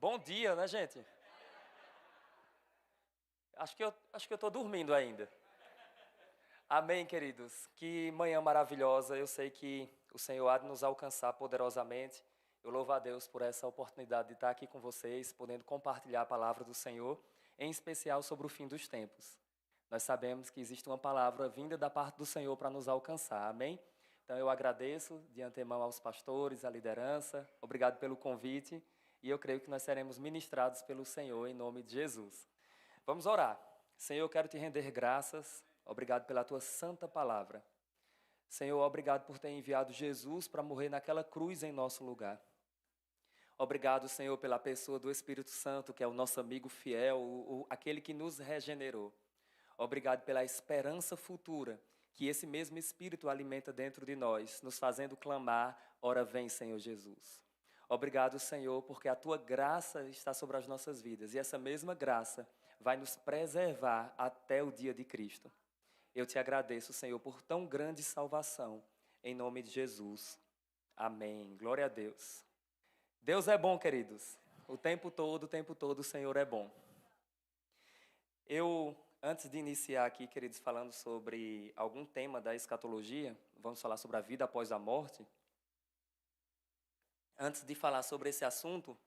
Bom dia, né, gente? Acho que eu estou dormindo ainda. Amém, queridos. Que manhã maravilhosa. Eu sei que o Senhor há de nos alcançar poderosamente. Eu louvo a Deus por essa oportunidade de estar aqui com vocês, podendo compartilhar a palavra do Senhor, em especial sobre o fim dos tempos. Nós sabemos que existe uma palavra vinda da parte do Senhor para nos alcançar. Amém? Então eu agradeço de antemão aos pastores, à liderança. Obrigado pelo convite. E eu creio que nós seremos ministrados pelo Senhor em nome de Jesus. Vamos orar. Senhor, eu quero te render graças. Obrigado pela tua santa palavra. Senhor, obrigado por ter enviado Jesus para morrer naquela cruz em nosso lugar. Obrigado, Senhor, pela pessoa do Espírito Santo, que é o nosso amigo fiel, aquele que nos regenerou. Obrigado pela esperança futura que esse mesmo Espírito alimenta dentro de nós, nos fazendo clamar, ora vem, Senhor Jesus. Obrigado, Senhor, porque a tua graça está sobre as nossas vidas e essa mesma graça vai nos preservar até o dia de Cristo. Eu te agradeço, Senhor, por tão grande salvação, em nome de Jesus. Amém. Glória a Deus. Deus é bom, queridos. O tempo todo, o Senhor é bom. Antes de iniciar aqui, queridos, falando sobre algum tema da escatologia, vamos falar sobre a vida após a morte. Antes de falar sobre esse assunto,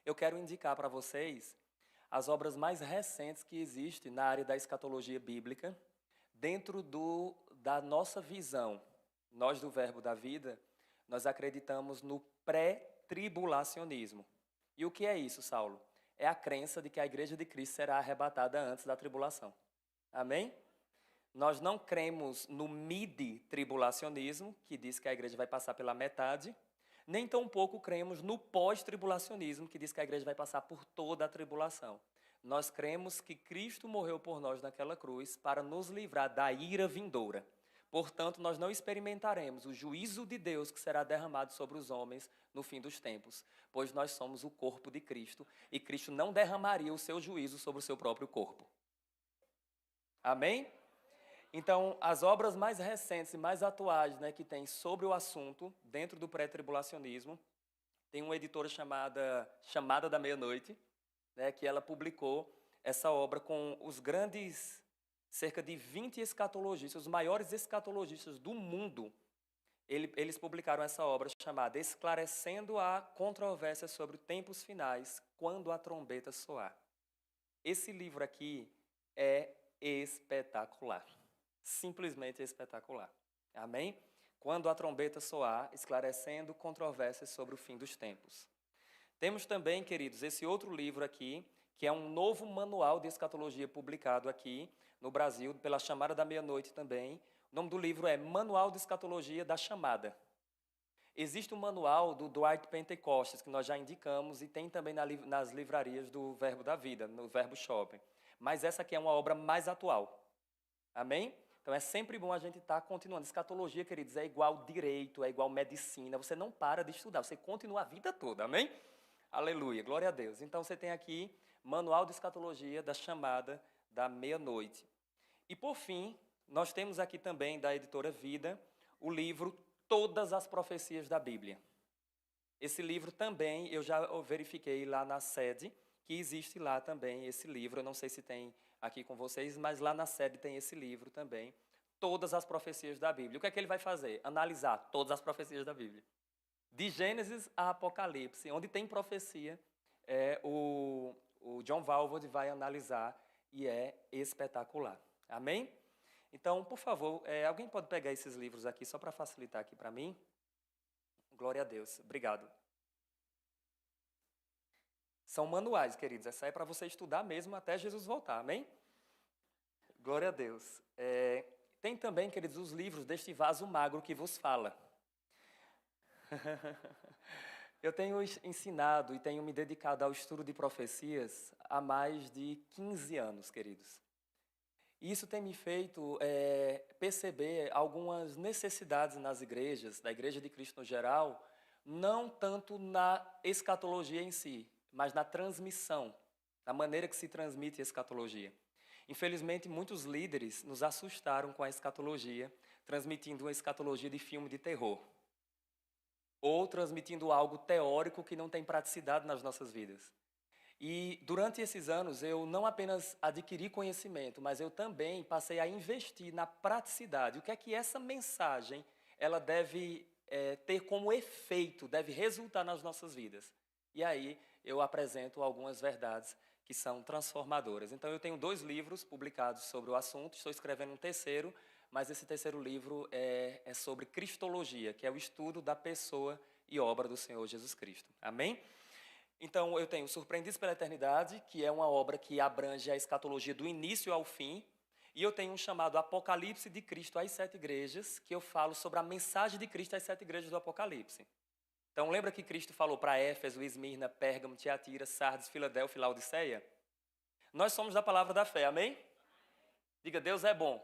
eu quero indicar para vocês as obras mais recentes que existem na área da escatologia bíblica, dentro da nossa visão. Nós do Verbo da Vida, nós acreditamos no pré-tribulacionismo. E o que é isso, Saulo? É a crença de que a Igreja de Cristo será arrebatada antes da tribulação. Amém? Nós não cremos no mid-tribulacionismo, que diz que a igreja vai passar pela metade, nem tampouco cremos no pós-tribulacionismo, que diz que a igreja vai passar por toda a tribulação. Nós cremos que Cristo morreu por nós naquela cruz para nos livrar da ira vindoura. Portanto, nós não experimentaremos o juízo de Deus que será derramado sobre os homens no fim dos tempos, pois nós somos o corpo de Cristo e Cristo não derramaria o seu juízo sobre o seu próprio corpo. Amém? Então, as obras mais recentes e mais atuais, né, que tem sobre o assunto, dentro do pré-tribulacionismo, tem uma editora Chamada da Meia-Noite, né, que ela publicou essa obra com os grandes, cerca de 20 escatologistas, os maiores escatologistas do mundo. Eles publicaram essa obra chamada Esclarecendo a Controvérsia sobre Tempos Finais, quando a trombeta soar. Esse livro aqui é espetacular. Simplesmente espetacular. Amém? Quando a trombeta soar, esclarecendo controvérsias sobre o fim dos tempos. Temos também, queridos, esse outro livro aqui, que é um novo manual de escatologia publicado aqui no Brasil, pela Chamada da Meia-Noite também. O nome do livro é Manual de Escatologia da Chamada. Existe um manual do Dwight Pentecostes, que nós já indicamos, e tem também nas livrarias do Verbo da Vida, no Verbo Shopping. Mas essa aqui é uma obra mais atual. Amém? Então é sempre bom a gente estar continuando. Escatologia, queridos, é igual direito, é igual medicina. Você não para de estudar, você continua a vida toda. Amém? Aleluia, glória a Deus. Então você tem aqui Manual de Escatologia da Chamada da Meia-Noite. E por fim, nós temos aqui também da editora Vida o livro Todas as Profecias da Bíblia. Esse livro também eu já verifiquei lá na sede, que existe lá também esse livro. Eu não sei se tem aqui com vocês, mas lá na sede tem esse livro também, Todas as Profecias da Bíblia. O que é que ele vai fazer? Analisar todas as profecias da Bíblia. De Gênesis a Apocalipse, onde tem profecia, o John Walvoord vai analisar e é espetacular. Amém? Então, por favor, alguém pode pegar esses livros aqui só para facilitar aqui para mim? Glória a Deus. Obrigado. São manuais, queridos. Essa é para você estudar mesmo até Jesus voltar. Amém? Glória a Deus. Tem também, queridos, os livros deste vaso magro que vos fala. Eu tenho ensinado e tenho me dedicado ao estudo de profecias há mais de 15 anos, queridos. Isso tem me feito perceber algumas necessidades nas igrejas, da Igreja de Cristo no geral, não tanto na escatologia em si, mas na transmissão, na maneira que se transmite a escatologia. Infelizmente, muitos líderes nos assustaram com a escatologia, transmitindo uma escatologia de filme de terror. ou transmitindo algo teórico que não tem praticidade nas nossas vidas. E durante esses anos eu não apenas adquiri conhecimento, mas eu também passei a investir na praticidade. O que é que essa mensagem ela deve ter como efeito, deve resultar nas nossas vidas. E aí eu apresento algumas verdades que são transformadoras. Então eu tenho 2 livros publicados sobre o assunto, estou escrevendo um terceiro, mas esse terceiro livro é sobre Cristologia, que é o estudo da pessoa e obra do Senhor Jesus Cristo. Amém? Então, eu tenho Surpreendidos pela Eternidade, que é uma obra que abrange a escatologia do início ao fim. E eu tenho um chamado Apocalipse de Cristo às 7 igrejas, que eu falo sobre a mensagem de Cristo às 7 igrejas do Apocalipse. Então, lembra que Cristo falou para Éfeso, Esmirna, Pérgamo, Tiatira, Sardes, Filadélfia e Laodiceia? Nós somos da palavra da fé, amém? Diga, Deus é bom.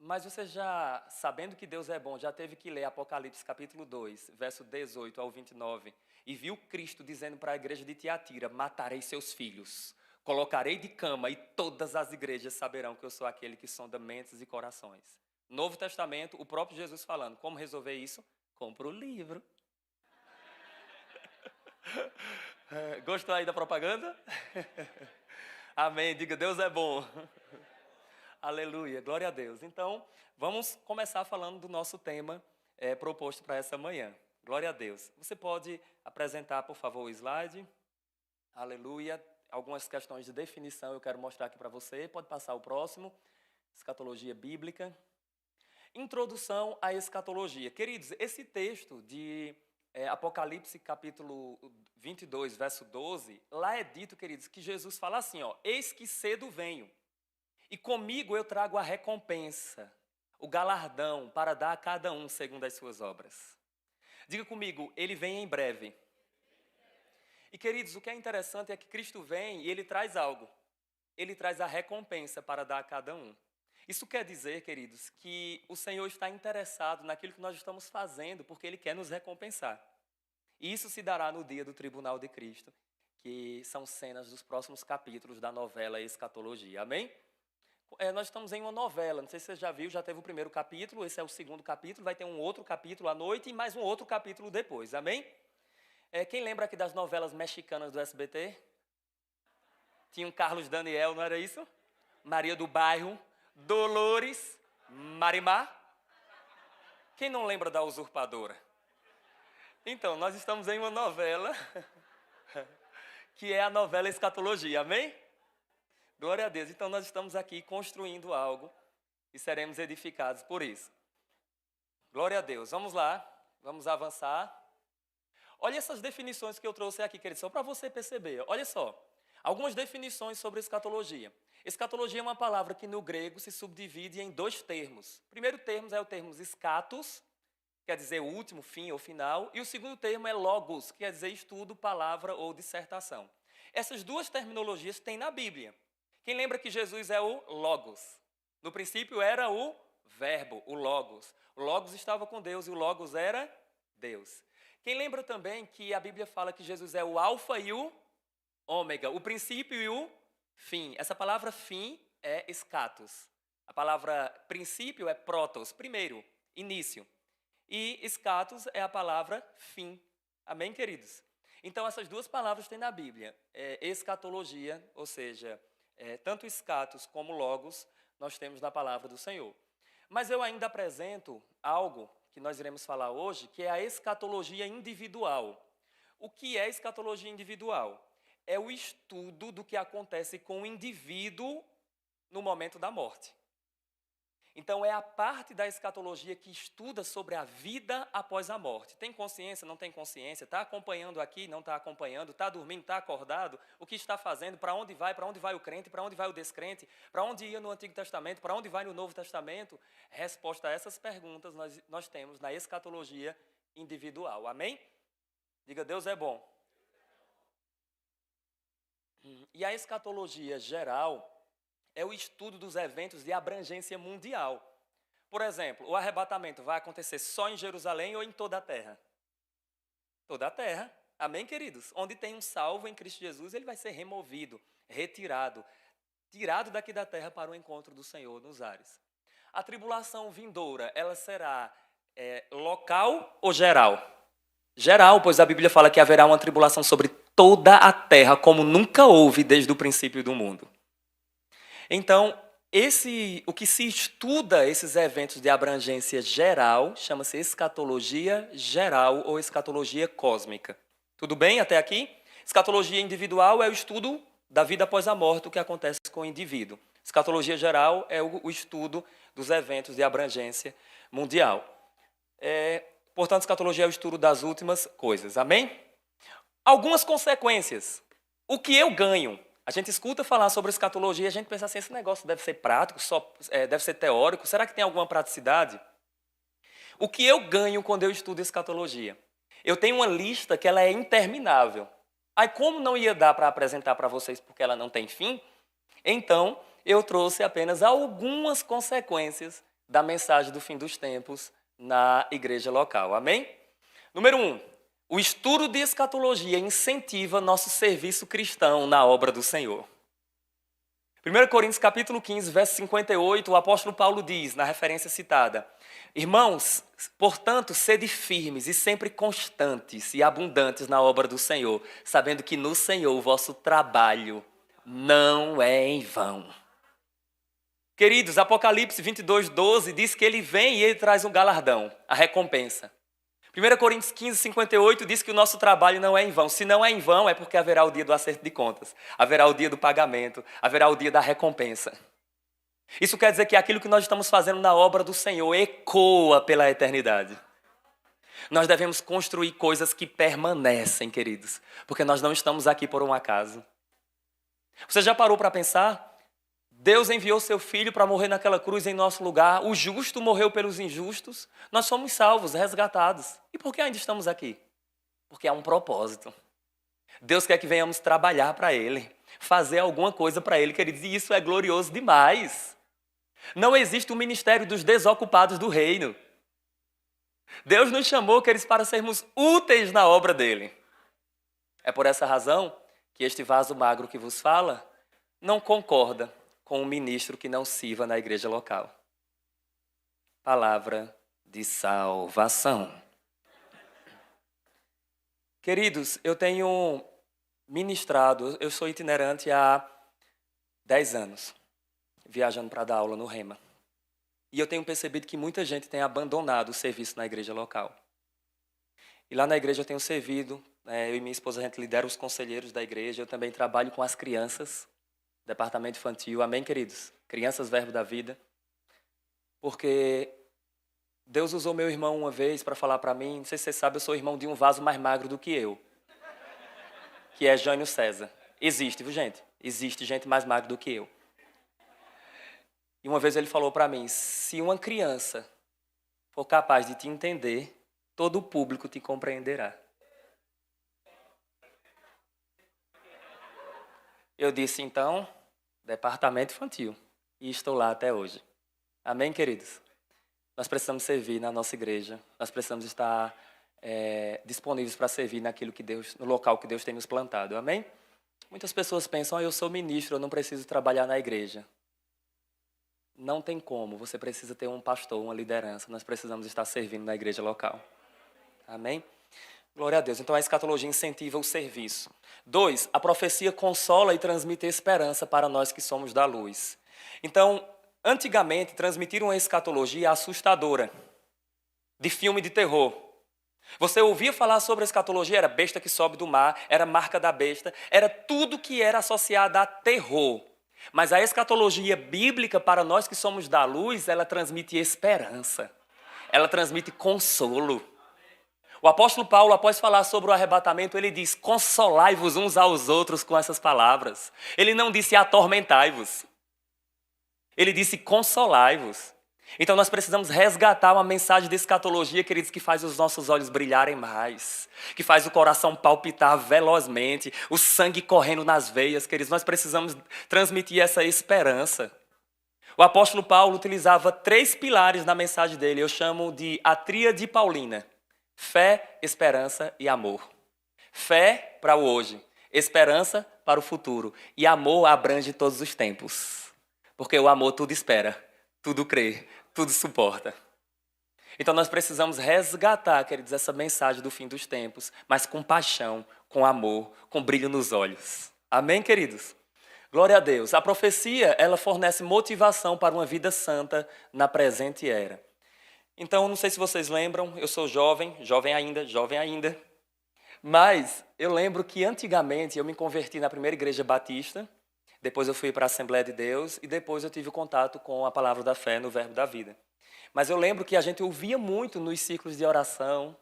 Mas você já, sabendo que Deus é bom, já teve que ler Apocalipse capítulo 2, verso 18 ao 29, e viu Cristo dizendo para a igreja de Tiatira, matarei seus filhos, colocarei de cama e todas as igrejas saberão que eu sou aquele que sonda mentes e corações. Novo Testamento, o próprio Jesus falando, como resolver isso? Compra o livro. Gostou aí da propaganda? Amém, diga Deus é bom. Aleluia, glória a Deus. Então, vamos começar falando do nosso tema proposto para essa manhã. Glória a Deus. Você pode apresentar, por favor, o slide? Aleluia. Algumas questões de definição eu quero mostrar aqui para você. Pode passar o próximo. Escatologia bíblica. Introdução à escatologia. Queridos, esse texto de Apocalipse capítulo 22, verso 12, lá é dito, queridos, que Jesus fala assim, ó, eis que cedo venho. E comigo eu trago a recompensa, o galardão, para dar a cada um segundo as suas obras. Diga comigo, ele vem em breve. E queridos, o que é interessante é que Cristo vem e ele traz algo. Ele traz a recompensa para dar a cada um. Isso quer dizer, queridos, que o Senhor está interessado naquilo que nós estamos fazendo, porque Ele quer nos recompensar. E isso se dará no dia do tribunal de Cristo, que são cenas dos próximos capítulos da novela Escatologia. Amém? Nós estamos em uma novela, não sei se você já viu, já teve o primeiro capítulo, esse é o segundo capítulo, vai ter um outro capítulo à noite e mais um outro capítulo depois, amém? Quem lembra aqui das novelas mexicanas do SBT? Tinha um Carlos Daniel, não era isso? Maria do Bairro, Dolores, Marimar. Quem não lembra da Usurpadora? Então, nós estamos em uma novela, que é a novela Escatologia, amém? Glória a Deus. Então, nós estamos aqui construindo algo e seremos edificados por isso. Glória a Deus. Vamos lá, vamos avançar. Olha essas definições que eu trouxe aqui, querido, só para você perceber. Olha só, algumas definições sobre escatologia. Escatologia é uma palavra que no grego se subdivide em 2 termos. O primeiro termo é o termo escatos, quer dizer último, fim ou final. E o segundo termo é logos, que quer dizer estudo, palavra ou dissertação. Essas 2 terminologias tem na Bíblia. Quem lembra que Jesus é o Logos? No princípio era o Verbo, o Logos. O Logos estava com Deus e o Logos era Deus. Quem lembra também que a Bíblia fala que Jesus é o Alfa e o Ômega, o princípio e o fim. Essa palavra fim é escatos. A palavra princípio é protos, primeiro, início. E escatos é a palavra fim. Amém, queridos? Então, essas 2 palavras tem na Bíblia. Escatologia, ou seja, tanto escatos como logos, nós temos na palavra do Senhor. Mas eu ainda apresento algo que nós iremos falar hoje, que é a escatologia individual. O que é escatologia individual? É o estudo do que acontece com o indivíduo no momento da morte. Então, é a parte da escatologia que estuda sobre a vida após a morte. Tem consciência, não tem consciência? Está acompanhando aqui, não está acompanhando? Está dormindo, está acordado? O que está fazendo? Para onde vai? Para onde vai o crente? Para onde vai o descrente? Para onde ia no Antigo Testamento? Para onde vai no Novo Testamento? Resposta a essas perguntas nós temos na escatologia individual. Amém? Diga, Deus é bom. E a escatologia geral é o estudo dos eventos de abrangência mundial. Por exemplo, o arrebatamento vai acontecer só em Jerusalém ou em toda a terra? Toda a terra. Amém, queridos? Onde tem um salvo em Cristo Jesus, ele vai ser removido, retirado, tirado daqui da terra para o encontro do Senhor nos ares. A tribulação vindoura, ela será Local ou geral? Geral, pois a Bíblia fala que haverá uma tribulação sobre toda a terra, como nunca houve desde o princípio do mundo. Então, o que se estuda esses eventos de abrangência geral chama-se escatologia geral ou escatologia cósmica. Tudo bem até aqui? Escatologia individual é o estudo da vida após a morte, o que acontece com o indivíduo. Escatologia geral é o estudo dos eventos de abrangência mundial. Portanto, escatologia é o estudo das últimas coisas. Amém? Algumas consequências. O que eu ganho? A gente escuta falar sobre escatologia e a gente pensa assim, esse negócio deve ser prático, deve ser teórico. Será que tem alguma praticidade? O que eu ganho quando eu estudo escatologia? Eu tenho uma lista que ela é interminável. Aí, como não ia dar para apresentar para vocês porque ela não tem fim, então eu trouxe apenas algumas consequências da mensagem do fim dos tempos na igreja local. Amém? Número 1. O estudo de escatologia incentiva nosso serviço cristão na obra do Senhor. 1 Coríntios capítulo 15, verso 58, o apóstolo Paulo diz, na referência citada, irmãos, portanto, sede firmes e sempre constantes e abundantes na obra do Senhor, sabendo que no Senhor o vosso trabalho não é em vão. Queridos, Apocalipse 22, 12 diz que ele vem e ele traz um galardão, a recompensa. 1 Coríntios 15, 58 diz que o nosso trabalho não é em vão. Se não é em vão, é porque haverá o dia do acerto de contas, haverá o dia do pagamento, haverá o dia da recompensa. Isso quer dizer que aquilo que nós estamos fazendo na obra do Senhor ecoa pela eternidade. Nós devemos construir coisas que permanecem, queridos, porque nós não estamos aqui por um acaso. Você já parou para pensar? Deus enviou seu Filho para morrer naquela cruz em nosso lugar. O justo morreu pelos injustos. Nós somos salvos, resgatados. E por que ainda estamos aqui? Porque há um propósito. Deus quer que venhamos trabalhar para Ele, fazer alguma coisa para Ele, queridos. E isso é glorioso demais. Não existe o ministério dos desocupados do reino. Deus nos chamou, queridos, para sermos úteis na obra dEle. É por essa razão que este vaso magro que vos fala não concorda com um ministro que não sirva na igreja local. Palavra de salvação. Queridos, eu tenho ministrado, eu sou itinerante há 10 anos, viajando para dar aula no Rema. E eu tenho percebido que muita gente tem abandonado o serviço na igreja local. E lá na igreja eu tenho servido, eu e minha esposa, a gente lidera os conselheiros da igreja, eu também trabalho com as crianças, departamento infantil, amém, queridos? Crianças, verbo da vida. Porque Deus usou meu irmão uma vez para falar para mim, não sei se você sabe, eu sou irmão de um vaso mais magro do que eu, que é Jânio César. Existe, viu, gente? Existe gente mais magra do que eu. E uma vez ele falou para mim, se uma criança for capaz de te entender, todo o público te compreenderá. Eu disse, então, departamento infantil. E estou lá até hoje. Amém, queridos? Nós precisamos servir na nossa igreja. Nós precisamos estar disponíveis para servir no local que Deus tem nos plantado. Amém? Muitas pessoas pensam, eu sou ministro, eu não preciso trabalhar na igreja. Não tem como. Você precisa ter um pastor, uma liderança. Nós precisamos estar servindo na igreja local. Amém? Glória a Deus. Então a escatologia incentiva o serviço. 2, a profecia consola e transmite esperança para nós que somos da luz. Então, antigamente, transmitir uma escatologia assustadora, de filme de terror. Você ouvia falar sobre a escatologia, era besta que sobe do mar, era marca da besta, era tudo que era associado a terror. Mas a escatologia bíblica, para nós que somos da luz, ela transmite esperança, ela transmite consolo. O apóstolo Paulo, após falar sobre o arrebatamento, ele diz, consolai-vos uns aos outros com essas palavras. Ele não disse atormentai-vos. Ele disse consolai-vos. Então nós precisamos resgatar uma mensagem de escatologia, queridos, que faz os nossos olhos brilharem mais, que faz o coração palpitar velozmente, o sangue correndo nas veias, queridos. Nós precisamos transmitir essa esperança. O apóstolo Paulo utilizava 3 pilares na mensagem dele, eu chamo de a tríade paulina. Fé, esperança e amor. Fé para o hoje, esperança para o futuro e amor abrange todos os tempos. Porque o amor tudo espera, tudo crê, tudo suporta. Então nós precisamos resgatar, queridos, essa mensagem do fim dos tempos, mas com paixão, com amor, com brilho nos olhos. Amém, queridos? Glória a Deus. A profecia, ela fornece motivação para uma vida santa na presente era. Então, não sei se vocês lembram, eu sou jovem ainda, mas eu lembro que antigamente eu me converti na primeira igreja batista, depois eu fui para a Assembleia de Deus e depois eu tive contato com a palavra da fé no Verbo da Vida. Mas eu lembro que a gente ouvia muito nos ciclos de oração,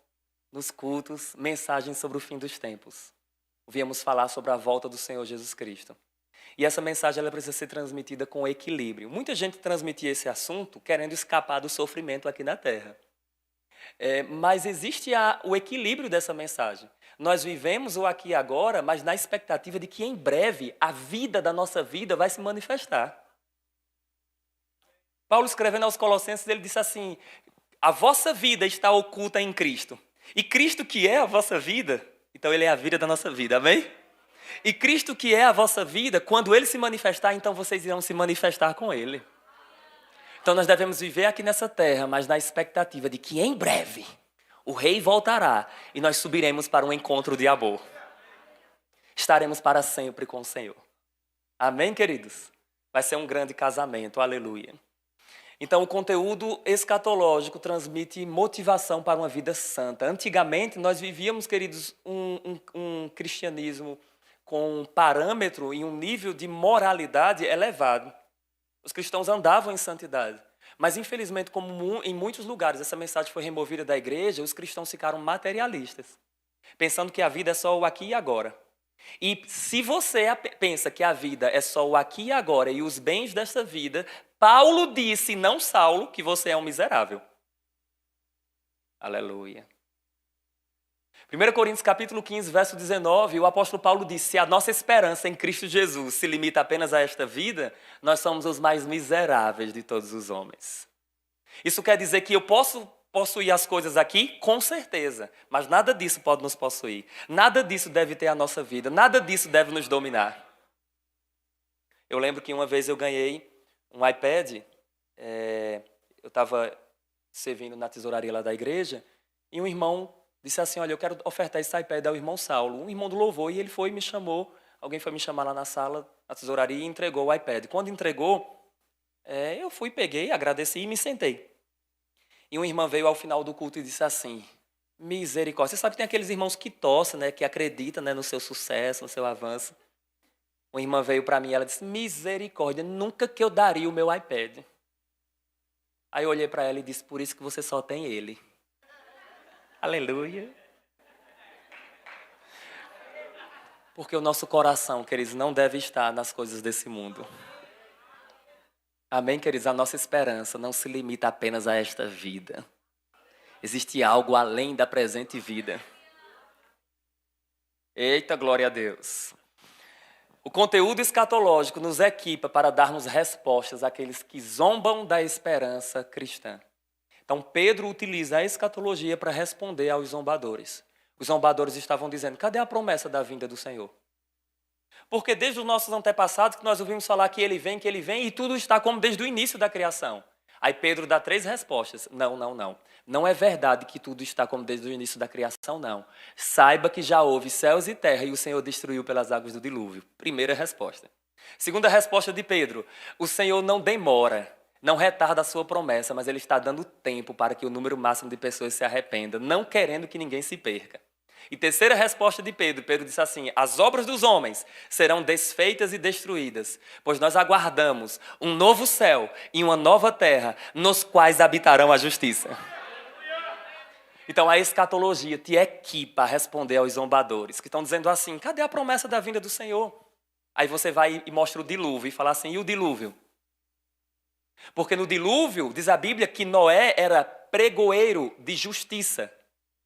nos cultos, mensagens sobre o fim dos tempos. Ouvíamos falar sobre a volta do Senhor Jesus Cristo. E essa mensagem ela precisa ser transmitida com equilíbrio. Muita gente transmitia esse assunto querendo escapar do sofrimento aqui na Terra. Mas existe o equilíbrio dessa mensagem. Nós vivemos o aqui e agora, mas na expectativa de que em breve a vida da nossa vida vai se manifestar. Paulo escrevendo aos Colossenses, ele disse assim, a vossa vida está oculta em Cristo. E Cristo que é a vossa vida, então ele é a vida da nossa vida, amém? E Cristo que é a vossa vida, quando Ele se manifestar, então vocês irão se manifestar com Ele. Então nós devemos viver aqui nessa terra, mas na expectativa de que em breve o Rei voltará e nós subiremos para um encontro de amor. Estaremos para sempre com o Senhor. Amém, queridos? Vai ser um grande casamento, aleluia. Então o conteúdo escatológico transmite motivação para uma vida santa. Antigamente nós vivíamos, queridos, um cristianismo com um parâmetro e um nível de moralidade elevado. Os cristãos andavam em santidade. Mas, infelizmente, como em muitos lugares essa mensagem foi removida da igreja, os cristãos ficaram materialistas, pensando que a vida é só o aqui e agora. E se você pensa que a vida é só o aqui e agora e os bens desta vida, Paulo disse, não Saulo, que você é um miserável. Aleluia. 1 Coríntios capítulo 15, verso 19, o apóstolo Paulo disse, se a nossa esperança em Cristo Jesus se limita apenas a esta vida, nós somos os mais miseráveis de todos os homens. Isso quer dizer que eu posso possuir as coisas aqui? Com certeza, mas nada disso pode nos possuir. Nada disso deve ter a nossa vida, nada disso deve nos dominar. Eu lembro que uma vez eu ganhei um iPad, eu estava servindo na tesouraria lá da igreja, e um irmão disse assim, olha, eu quero ofertar esse iPad ao irmão Saulo, um irmão do louvor, e ele foi e me chamou, alguém foi me chamar lá na sala, na tesouraria, e entregou o iPad. Quando entregou, eu fui, peguei, agradeci e me sentei. E uma irmã veio ao final do culto e disse assim, misericórdia. Você sabe que tem aqueles irmãos que torcem, né, que acreditam, né, no seu sucesso, no seu avanço. Uma irmã veio para mim e ela disse, misericórdia, nunca que eu daria o meu iPad. Aí eu olhei para ela e disse, por isso que você só tem ele. Aleluia. Porque o nosso coração, queridos, não deve estar nas coisas desse mundo. Amém, queridos? A nossa esperança não se limita apenas a esta vida. Existe algo além da presente vida. Eita, glória a Deus. O conteúdo escatológico nos equipa para darmos respostas àqueles que zombam da esperança cristã. Então, Pedro utiliza a escatologia para responder aos zombadores. Os zombadores estavam dizendo, cadê a promessa da vinda do Senhor? Porque desde os nossos antepassados que nós ouvimos falar que ele vem, e tudo está como desde o início da criação. Aí Pedro dá 3 respostas. Não, não, não. Não é verdade que tudo está como desde o início da criação, não. Saiba que já houve céus e terra e o Senhor destruiu pelas águas do dilúvio. Primeira resposta. Segunda resposta de Pedro. O Senhor não demora. Não retarda a sua promessa, mas Ele está dando tempo para que o número máximo de pessoas se arrependa, não querendo que ninguém se perca. E terceira resposta de Pedro, Pedro disse assim, as obras dos homens serão desfeitas e destruídas, pois nós aguardamos um novo céu e uma nova terra, nos quais habitarão a justiça. Então a escatologia te equipa a responder aos zombadores, que estão dizendo assim, cadê a promessa da vinda do Senhor? Aí você vai e mostra o dilúvio e fala assim, e o dilúvio? Porque no dilúvio, diz a Bíblia, que Noé era pregoeiro de justiça.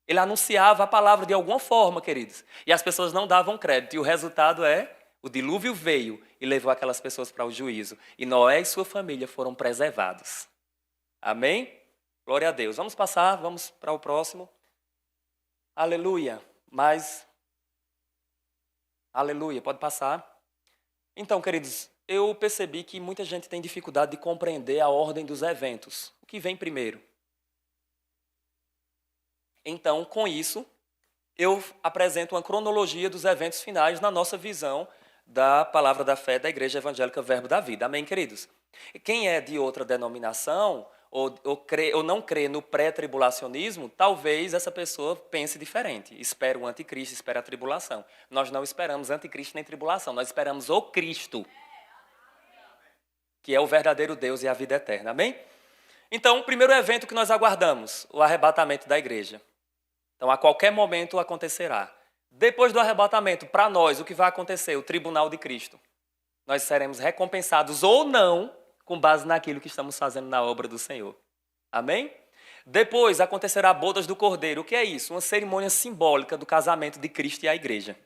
Ele anunciava a palavra de alguma forma, queridos. E as pessoas não davam crédito. E o resultado o dilúvio veio e levou aquelas pessoas para o juízo. E Noé e sua família foram preservados. Amém? Glória a Deus. Vamos passar, vamos para o próximo. Aleluia. Aleluia, pode passar. Então, queridos, eu percebi que muita gente tem dificuldade de compreender a ordem dos eventos. O que vem primeiro? Então, com isso, eu apresento uma cronologia dos eventos finais na nossa visão da palavra da fé da Igreja Evangélica Verbo da Vida. Amém, queridos? Quem é de outra denominação ou não crê no pré-tribulacionismo, talvez essa pessoa pense diferente. Espera o anticristo, espera a tribulação. Nós não esperamos anticristo nem tribulação, nós esperamos o Cristo, que é o verdadeiro Deus e a vida eterna. Amém? Então, o primeiro evento que nós aguardamos, o arrebatamento da igreja. Então, a qualquer momento acontecerá. Depois do arrebatamento, para nós, o que vai acontecer? O tribunal de Cristo. Nós seremos recompensados ou não com base naquilo que estamos fazendo na obra do Senhor. Amém? Depois acontecerá bodas do Cordeiro. O que é isso? Uma cerimônia simbólica do casamento de Cristo e a igreja.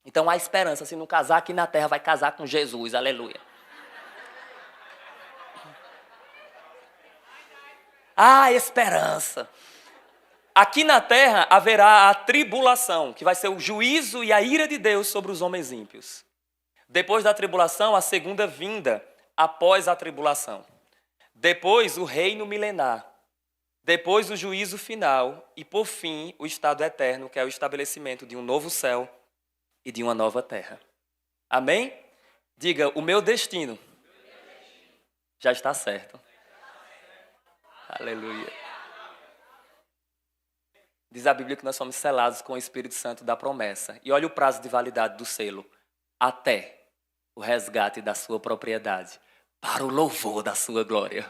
Então, há esperança. Se não casar aqui na terra, vai casar com Jesus. Aleluia. Há esperança. Aqui na terra haverá a tribulação, que vai ser o juízo e a ira de Deus sobre os homens ímpios. Depois da tribulação, a segunda vinda, após a tribulação. Depois, o reino milenar. Depois, o juízo final. E, por fim, o estado eterno, que é o estabelecimento de um novo céu e de uma nova terra. Amém? Diga, o meu destino já está certo. Aleluia. Diz a Bíblia que nós somos selados com o Espírito Santo da promessa. E olha o prazo de validade do selo. Até o resgate da sua propriedade, para o louvor da sua glória.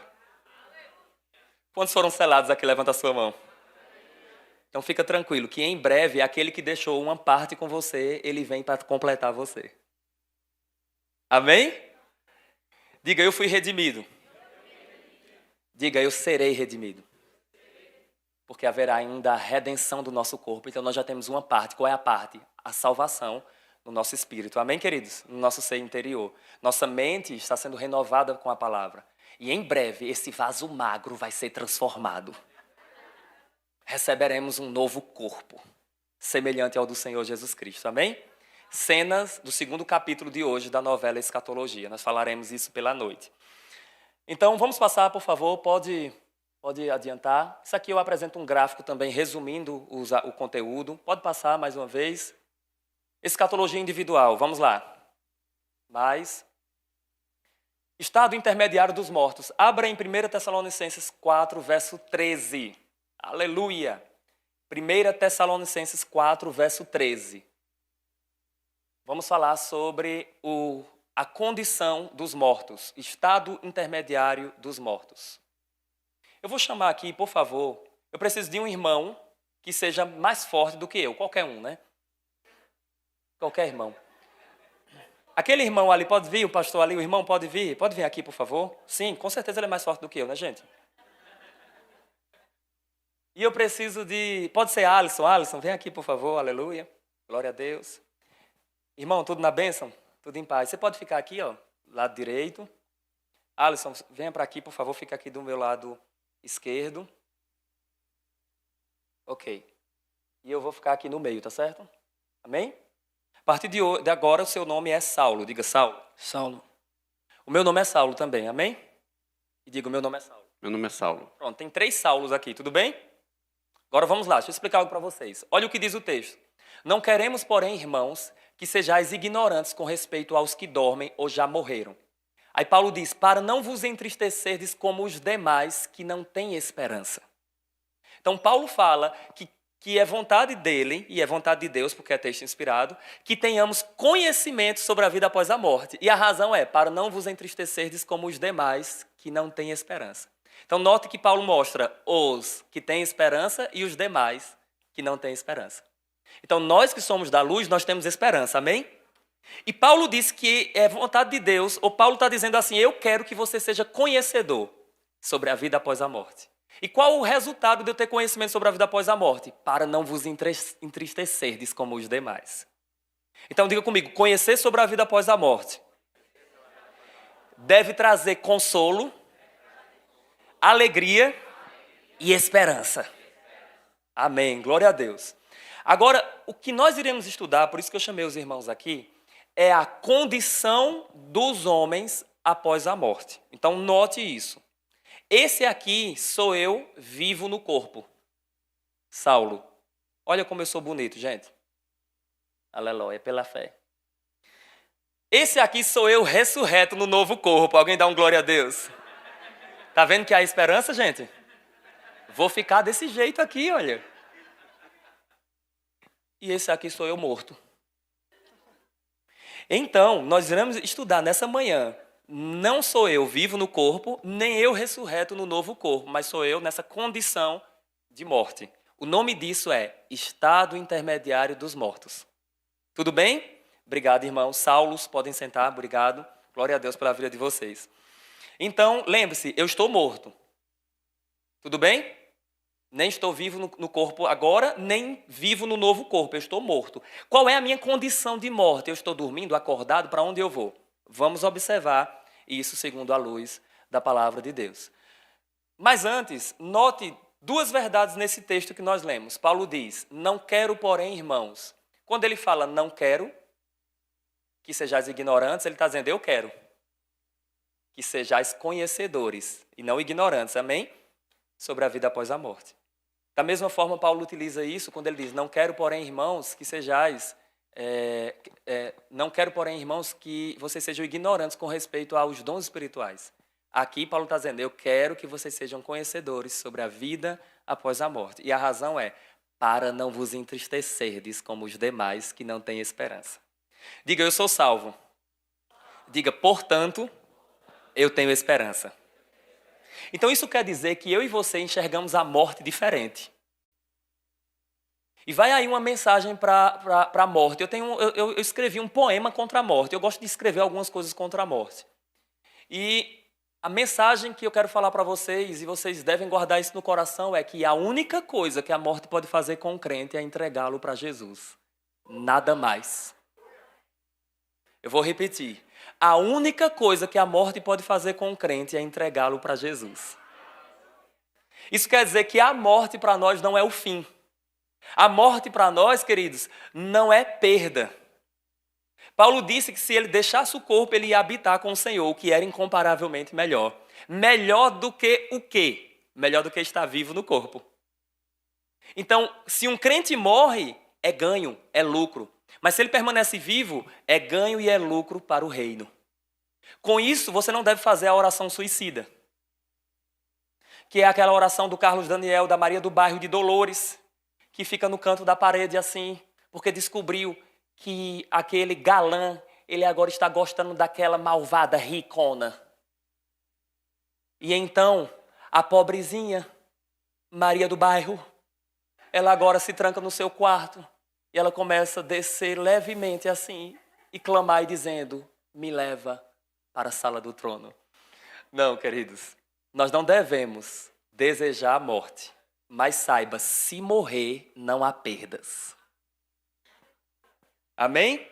Quantos foram selados aqui? Levanta a sua mão. Então fica tranquilo, que em breve aquele que deixou uma parte com você, ele vem para completar você. Amém? Diga, eu fui redimido. Diga, eu serei redimido. Porque haverá ainda a redenção do nosso corpo. Então nós já temos uma parte. Qual é a parte? A salvação no nosso espírito. Amém, queridos? No nosso ser interior. Nossa mente está sendo renovada com a palavra. E em breve esse vaso magro vai ser transformado. Receberemos um novo corpo, semelhante ao do Senhor Jesus Cristo. Amém? Cenas do 2º capítulo de hoje da novela Escatologia. Nós falaremos isso pela noite. Então, vamos passar, por favor, pode adiantar. Isso aqui eu apresento um gráfico também resumindo o conteúdo. Pode passar mais uma vez. Escatologia individual, vamos lá. Estado intermediário dos mortos. Abra em 1 Tessalonicenses 4, verso 13. Aleluia. 1 Tessalonicenses 4, verso 13. Vamos falar sobre a condição dos mortos, estado intermediário dos mortos. Eu vou chamar aqui, por favor, eu preciso de um irmão que seja mais forte do que eu, qualquer um, né? Qualquer irmão. Aquele irmão ali, pode vir, o pastor ali, o irmão pode vir aqui, por favor? Sim, com certeza ele é mais forte do que eu, né, gente? E eu preciso pode ser Alisson, vem aqui, por favor, aleluia, glória a Deus. Irmão, tudo na bênção? Tudo em paz. Você pode ficar aqui, ó, lado direito. Alisson, venha para aqui, por favor, fica aqui do meu lado esquerdo. Ok. E eu vou ficar aqui no meio, tá certo? Amém? A partir de agora, o seu nome é Saulo. Diga, Saulo. Saulo. O meu nome é Saulo também, amém? E diga, o meu nome é Saulo. Meu nome é Saulo. Pronto, tem 3 Saulos aqui, tudo bem? Agora vamos lá, deixa eu explicar algo para vocês. Olha o que diz o texto. Não queremos, porém, irmãos, que sejais ignorantes com respeito aos que dormem ou já morreram. Aí Paulo diz, para não vos entristecerdes como os demais que não têm esperança. Então Paulo fala que é vontade dele, e é vontade de Deus, porque é texto inspirado, que tenhamos conhecimento sobre a vida após a morte. E a razão é, para não vos entristecerdes como os demais que não têm esperança. Então note que Paulo mostra os que têm esperança e os demais que não têm esperança. Então nós que somos da luz, nós temos esperança, amém? E Paulo diz que é vontade de Deus, ou Paulo está dizendo assim, eu quero que você seja conhecedor sobre a vida após a morte. E qual o resultado de eu ter conhecimento sobre a vida após a morte? Para não vos entristecerdes como os demais. Então diga comigo, conhecer sobre a vida após a morte deve trazer consolo, alegria e esperança. Amém, glória a Deus. Agora, o que nós iremos estudar, por isso que eu chamei os irmãos aqui, é a condição dos homens após a morte. Então note isso. Esse aqui sou eu vivo no corpo. Saulo. Olha como eu sou bonito, gente. Aleluia, pela fé. Esse aqui sou eu ressurreto no novo corpo. Alguém dá um glória a Deus. Tá vendo que há esperança, gente? Vou ficar desse jeito aqui, olha. E esse aqui sou eu morto. Então, nós iremos estudar nessa manhã. Não sou eu vivo no corpo, nem eu ressurreto no novo corpo, mas sou eu nessa condição de morte. O nome disso é estado intermediário dos mortos. Tudo bem? Obrigado, irmãos. Saulos, podem sentar, obrigado. Glória a Deus pela vida de vocês. Então, lembre-se, eu estou morto. Tudo bem? Nem estou vivo no corpo agora, nem vivo no novo corpo. Eu estou morto. Qual é a minha condição de morte? Eu estou dormindo, acordado, para onde eu vou? Vamos observar isso segundo a luz da palavra de Deus. Mas antes, note duas verdades nesse texto que nós lemos. Paulo diz, não quero, porém, irmãos. Quando ele fala não quero, que sejais ignorantes, ele está dizendo eu quero. Que sejais conhecedores e não ignorantes, amém? Sobre a vida após a morte. Da mesma forma, Paulo utiliza isso quando ele diz, não quero, porém, irmãos, que sejais... não quero, porém, irmãos, que vocês sejam ignorantes com respeito aos dons espirituais. Aqui, Paulo está dizendo, eu quero que vocês sejam conhecedores sobre a vida após a morte. E a razão é, para não vos entristecerdes como os demais que não têm esperança. Diga, eu sou salvo. Diga, portanto, eu tenho esperança. Então, isso quer dizer que eu e você enxergamos a morte diferente. E vai aí uma mensagem para a morte. Eu escrevi um poema contra a morte. Eu gosto de escrever algumas coisas contra a morte. E a mensagem que eu quero falar para vocês, e vocês devem guardar isso no coração, é que a única coisa que a morte pode fazer com o crente é entregá-lo para Jesus. Nada mais. Eu vou repetir. A única coisa que a morte pode fazer com o crente é entregá-lo para Jesus. Isso quer dizer que a morte para nós não é o fim. A morte para nós, queridos, não é perda. Paulo disse que se ele deixasse o corpo, ele ia habitar com o Senhor, o que era incomparavelmente melhor. Melhor do que o quê? Melhor do que estar vivo no corpo. Então, se um crente morre, é ganho, é lucro. Mas se ele permanece vivo, é ganho e é lucro para o reino. Com isso, você não deve fazer a oração suicida. Que é aquela oração do Carlos Daniel, da Maria do Bairro de Dolores, que fica no canto da parede assim, porque descobriu que aquele galã, ele agora está gostando daquela malvada ricona. E então, a pobrezinha, Maria do Bairro, ela agora se tranca no seu quarto e ela começa a descer levemente assim e clamar e dizendo, me leva para a sala do trono. Não, queridos, nós não devemos desejar a morte, mas saiba, se morrer, não há perdas. Amém?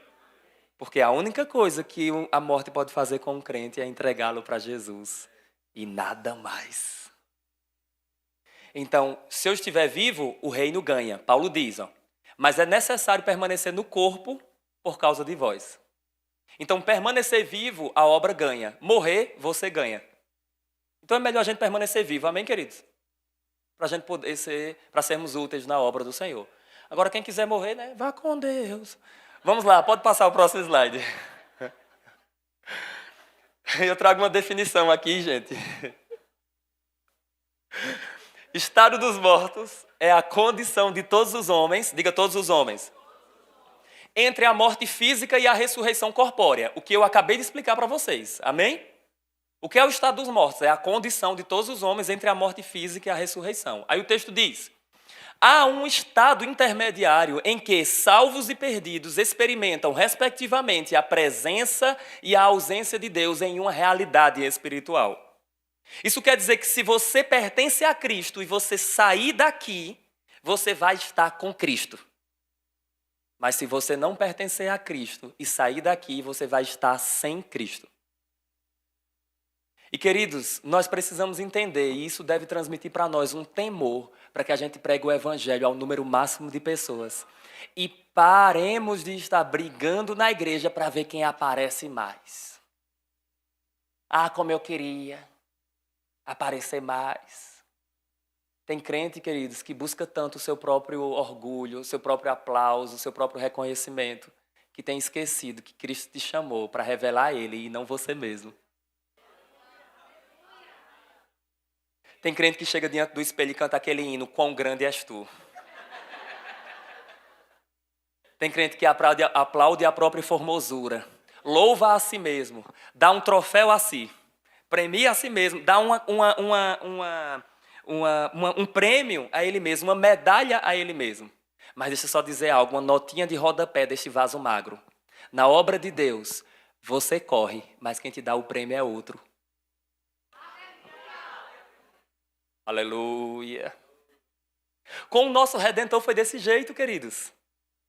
Porque a única coisa que a morte pode fazer com um crente é entregá-lo para Jesus e nada mais. Então, se eu estiver vivo, o reino ganha. Paulo diz, mas é necessário permanecer no corpo por causa de vós. Então, permanecer vivo, a obra ganha. Morrer, você ganha. Então, é melhor a gente permanecer vivo. Amém, queridos? Para a gente poder para sermos úteis na obra do Senhor. Agora, quem quiser morrer, né? Vá com Deus. Vamos lá, pode passar o próximo slide. Eu trago uma definição aqui, gente. Estado dos mortos é a condição de todos os homens, diga todos os homens, entre a morte física e a ressurreição corpórea. O que eu acabei de explicar para vocês. Amém? O que é o estado dos mortos? É a condição de todos os homens entre a morte física e a ressurreição. Aí o texto diz, há um estado intermediário em que salvos e perdidos experimentam, respectivamente, a presença e a ausência de Deus em uma realidade espiritual. Isso quer dizer que se você pertence a Cristo e você sair daqui, você vai estar com Cristo. Mas se você não pertencer a Cristo e sair daqui, você vai estar sem Cristo. E queridos, nós precisamos entender, e isso deve transmitir para nós um temor, para que a gente pregue o evangelho ao número máximo de pessoas. E paremos de estar brigando na igreja para ver quem aparece mais. Ah, como eu queria aparecer mais. Tem crente, queridos, que busca tanto o seu próprio orgulho, o seu próprio aplauso, o seu próprio reconhecimento, que tem esquecido que Cristo te chamou para revelar Ele e não você mesmo. Tem crente que chega diante do espelho e canta aquele hino, quão grande és tu. Tem crente que aplaude a própria formosura, louva a si mesmo, dá um troféu a si, premia a si mesmo, dá um prêmio a ele mesmo, uma medalha a ele mesmo. Mas deixa eu só dizer algo, uma notinha de rodapé deste vaso magro. Na obra de Deus, você corre, mas quem te dá o prêmio é outro. Aleluia. Com o nosso Redentor foi desse jeito, queridos.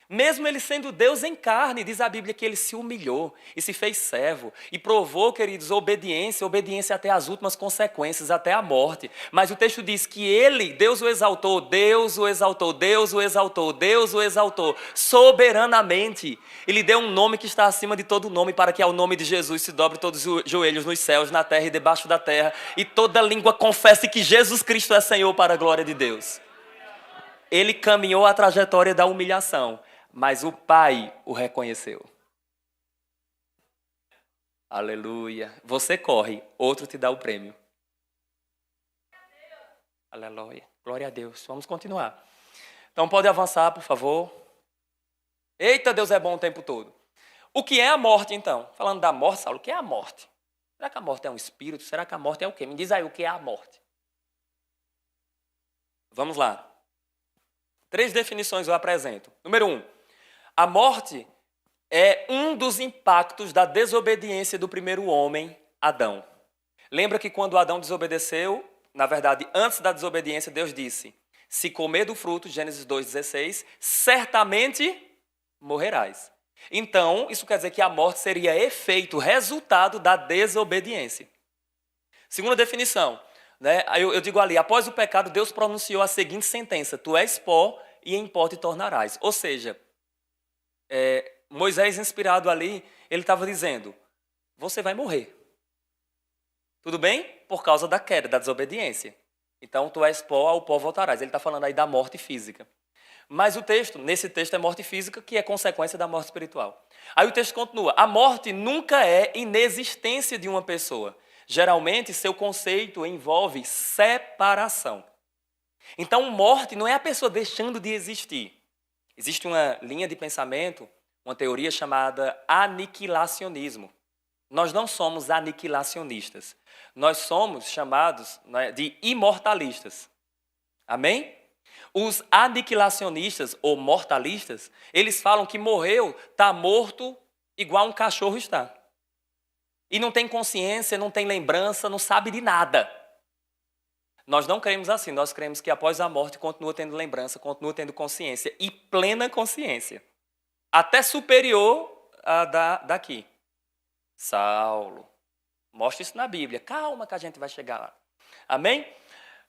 Mesmo ele sendo Deus em carne, diz a Bíblia que ele se humilhou e se fez servo e provou, queridos, obediência até as últimas consequências, até a morte. Mas o texto diz que ele, Deus o exaltou, Deus o exaltou, Deus o exaltou, Deus o exaltou, soberanamente. Ele deu um nome que está acima de todo nome, para que ao nome de Jesus se dobre todos os joelhos nos céus, na terra e debaixo da terra, e toda língua confesse que Jesus Cristo é Senhor para a glória de Deus. Ele caminhou a trajetória da humilhação, mas o Pai o reconheceu. Aleluia. Você corre, outro te dá o prêmio. Aleluia. Glória a Deus. Vamos continuar. Então pode avançar, por favor. Eita, Deus é bom o tempo todo. O que é a morte, então? Falando da morte, Saulo, o que é a morte? Será que a morte é um espírito? Será que a morte é o quê? Me diz aí o que é a morte. Vamos lá. 3 definições eu apresento. Número 1. A morte é um dos impactos da desobediência do primeiro homem, Adão. Lembra que quando Adão desobedeceu, na verdade, antes da desobediência, Deus disse, se comer do fruto, Gênesis 2,16, certamente morrerás. Então, isso quer dizer que a morte seria efeito, resultado da desobediência. Segunda definição, né? Eu digo ali, após o pecado, Deus pronunciou a seguinte sentença, tu és pó e em pó te tornarás. Ou seja, Moisés, inspirado ali, ele estava dizendo, você vai morrer. Tudo bem? Por causa da queda, da desobediência. Então, tu és pó, ao pó voltarás. Ele está falando aí da morte física. Mas nesse texto é morte física, que é consequência da morte espiritual. Aí o texto continua, a morte nunca é inexistência de uma pessoa. Geralmente, seu conceito envolve separação. Então, morte não é a pessoa deixando de existir. Existe uma linha de pensamento, uma teoria chamada aniquilacionismo. Nós não somos aniquilacionistas. Nós somos chamados, né, de imortalistas. Amém? Os aniquilacionistas ou mortalistas, eles falam que morreu, está morto igual um cachorro está. E não tem consciência, não tem lembrança, não sabe de nada. Nós não cremos assim, nós cremos que após a morte continua tendo lembrança, continua tendo consciência e plena consciência. Até superior a daqui. Saulo, mostra isso na Bíblia. Calma que a gente vai chegar lá. Amém?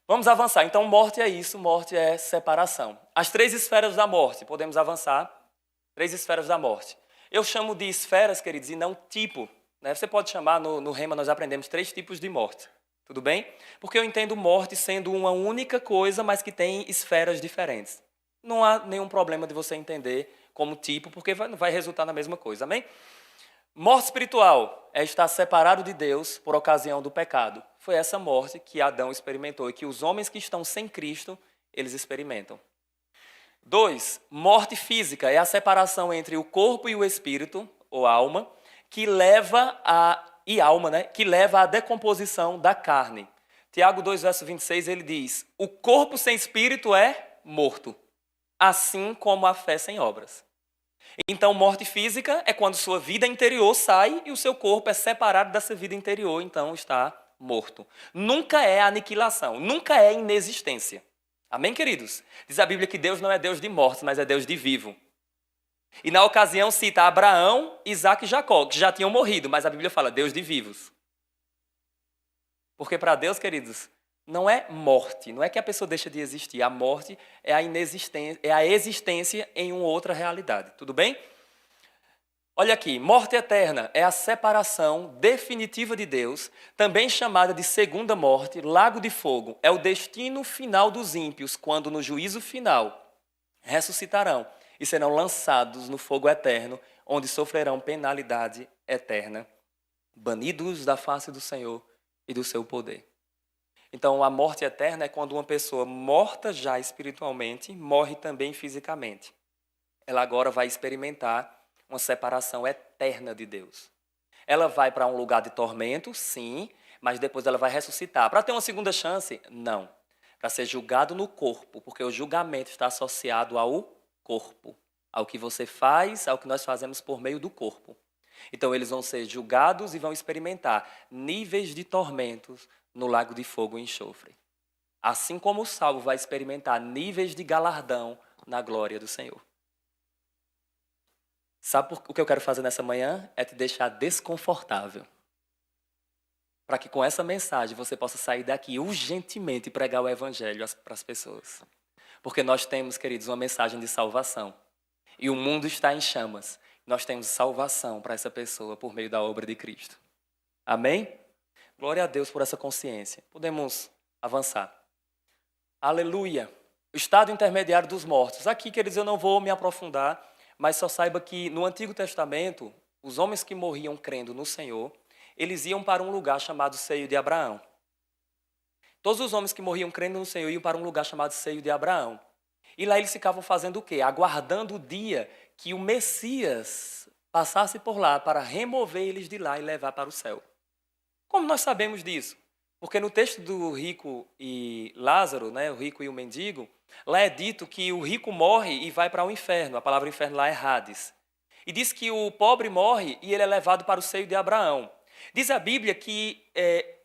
Vamos avançar. Então, morte é isso, morte é separação. As 3 esferas da morte, podemos avançar. 3 esferas da morte. Eu chamo de esferas, queridos, e não tipo. Né? Você pode chamar, no Rema nós aprendemos 3 tipos de morte. Tudo bem? Porque eu entendo morte sendo uma única coisa, mas que tem esferas diferentes. Não há nenhum problema de você entender como tipo, porque vai resultar na mesma coisa. Amém? Morte espiritual é estar separado de Deus por ocasião do pecado. Foi essa morte que Adão experimentou e que os homens que estão sem Cristo, eles experimentam. 2, morte física é a separação entre o corpo e o espírito, ou alma, que leva à decomposição da carne. Tiago 2, verso 26, ele diz, o corpo sem espírito é morto, assim como a fé sem obras. Então, morte física é quando sua vida interior sai e o seu corpo é separado dessa vida interior, então está morto. Nunca é aniquilação, nunca é inexistência. Amém, queridos? Diz a Bíblia que Deus não é Deus de mortos, mas é Deus de vivo. E na ocasião cita Abraão, Isaac e Jacó, que já tinham morrido, mas a Bíblia fala Deus de vivos. Porque para Deus, queridos, não é morte, não é que a pessoa deixa de existir. A morte é a inexistência, é a existência em uma outra realidade. Tudo bem? Olha aqui, morte eterna é a separação definitiva de Deus, também chamada de segunda morte, lago de fogo. É o destino final dos ímpios, quando no juízo final ressuscitarão e serão lançados no fogo eterno, onde sofrerão penalidade eterna, banidos da face do Senhor e do seu poder. Então, a morte eterna é quando uma pessoa morta já espiritualmente morre também fisicamente. Ela agora vai experimentar uma separação eterna de Deus. Ela vai para um lugar de tormento, sim, mas depois ela vai ressuscitar. Para ter uma segunda chance? Não. Para ser julgado no corpo, porque o julgamento está associado ao corpo, ao que você faz, ao que nós fazemos por meio do corpo. Então eles vão ser julgados e vão experimentar níveis de tormentos no lago de fogo e enxofre. Assim como o salvo vai experimentar níveis de galardão na glória do Senhor. Sabe o que eu quero fazer nessa manhã? É te deixar desconfortável. Para que com essa mensagem você possa sair daqui urgentemente e pregar o evangelho para as pessoas. Porque nós temos, queridos, uma mensagem de salvação. E o mundo está em chamas. Nós temos salvação para essa pessoa por meio da obra de Cristo. Amém? Glória a Deus por essa consciência. Podemos avançar. Aleluia. O estado intermediário dos mortos. Aqui, queridos, eu não vou me aprofundar, mas só saiba que no Antigo Testamento, os homens que morriam crendo no Senhor, eles iam para um lugar chamado Seio de Abraão. Todos os homens que morriam crendo no Senhor iam para um lugar chamado Seio de Abraão. E lá eles ficavam fazendo o quê? Aguardando o dia que o Messias passasse por lá para remover eles de lá e levar para o céu. Como nós sabemos disso? Porque no texto do rico e Lázaro, né, o rico e o mendigo, lá é dito que o rico morre e vai para o inferno. A palavra inferno lá é Hades. E diz que o pobre morre e ele é levado para o seio de Abraão. Diz a Bíblia que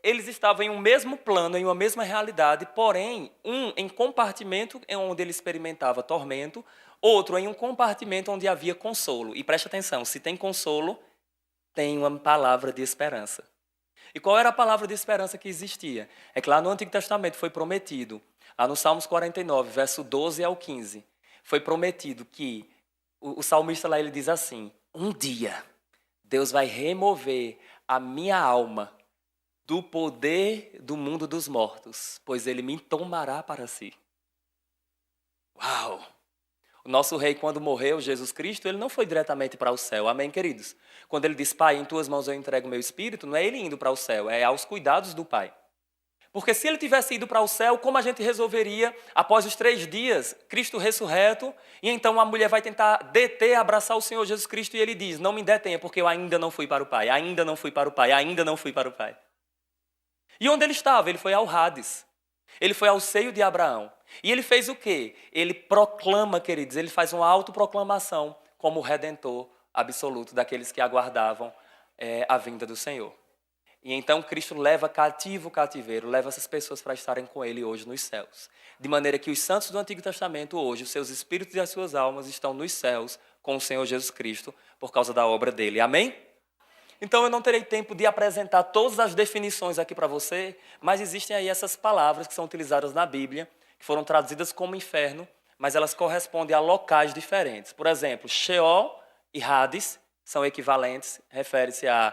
eles estavam em um mesmo plano, em uma mesma realidade, porém, um em compartimento onde ele experimentava tormento, outro em um compartimento onde havia consolo. E preste atenção, se tem consolo, tem uma palavra de esperança. E qual era a palavra de esperança que existia? É que lá no Antigo Testamento foi prometido, lá no Salmos 49, verso 12 ao 15, foi prometido que o salmista lá ele diz assim: um dia Deus vai remover a minha alma do poder do mundo dos mortos, pois ele me tomará para si. Uau! O nosso rei, quando morreu, Jesus Cristo, ele não foi diretamente para o céu. Amém, queridos? Quando ele diz, Pai, em tuas mãos eu entrego o meu espírito, não é ele indo para o céu, é aos cuidados do Pai. Porque se ele tivesse ido para o céu, como a gente resolveria, após os 3 dias, Cristo ressurreto, e então a mulher vai tentar deter, abraçar o Senhor Jesus Cristo, e ele diz, não me detenha, porque eu ainda não fui para o Pai, ainda não fui para o Pai, ainda não fui para o Pai. E onde ele estava? Ele foi ao Hades. Ele foi ao seio de Abraão. E ele fez o quê? Ele proclama, queridos, ele faz uma autoproclamação como o Redentor absoluto daqueles que aguardavam a vinda do Senhor. E então Cristo leva cativo o cativeiro, leva essas pessoas para estarem com Ele hoje nos céus. De maneira que os santos do Antigo Testamento hoje, os seus espíritos e as suas almas estão nos céus com o Senhor Jesus Cristo por causa da obra dele. Amém? Então eu não terei tempo de apresentar todas as definições aqui para você, mas existem aí essas palavras que são utilizadas na Bíblia, que foram traduzidas como inferno, mas elas correspondem a locais diferentes. Por exemplo, Sheol e Hades são equivalentes, refere-se a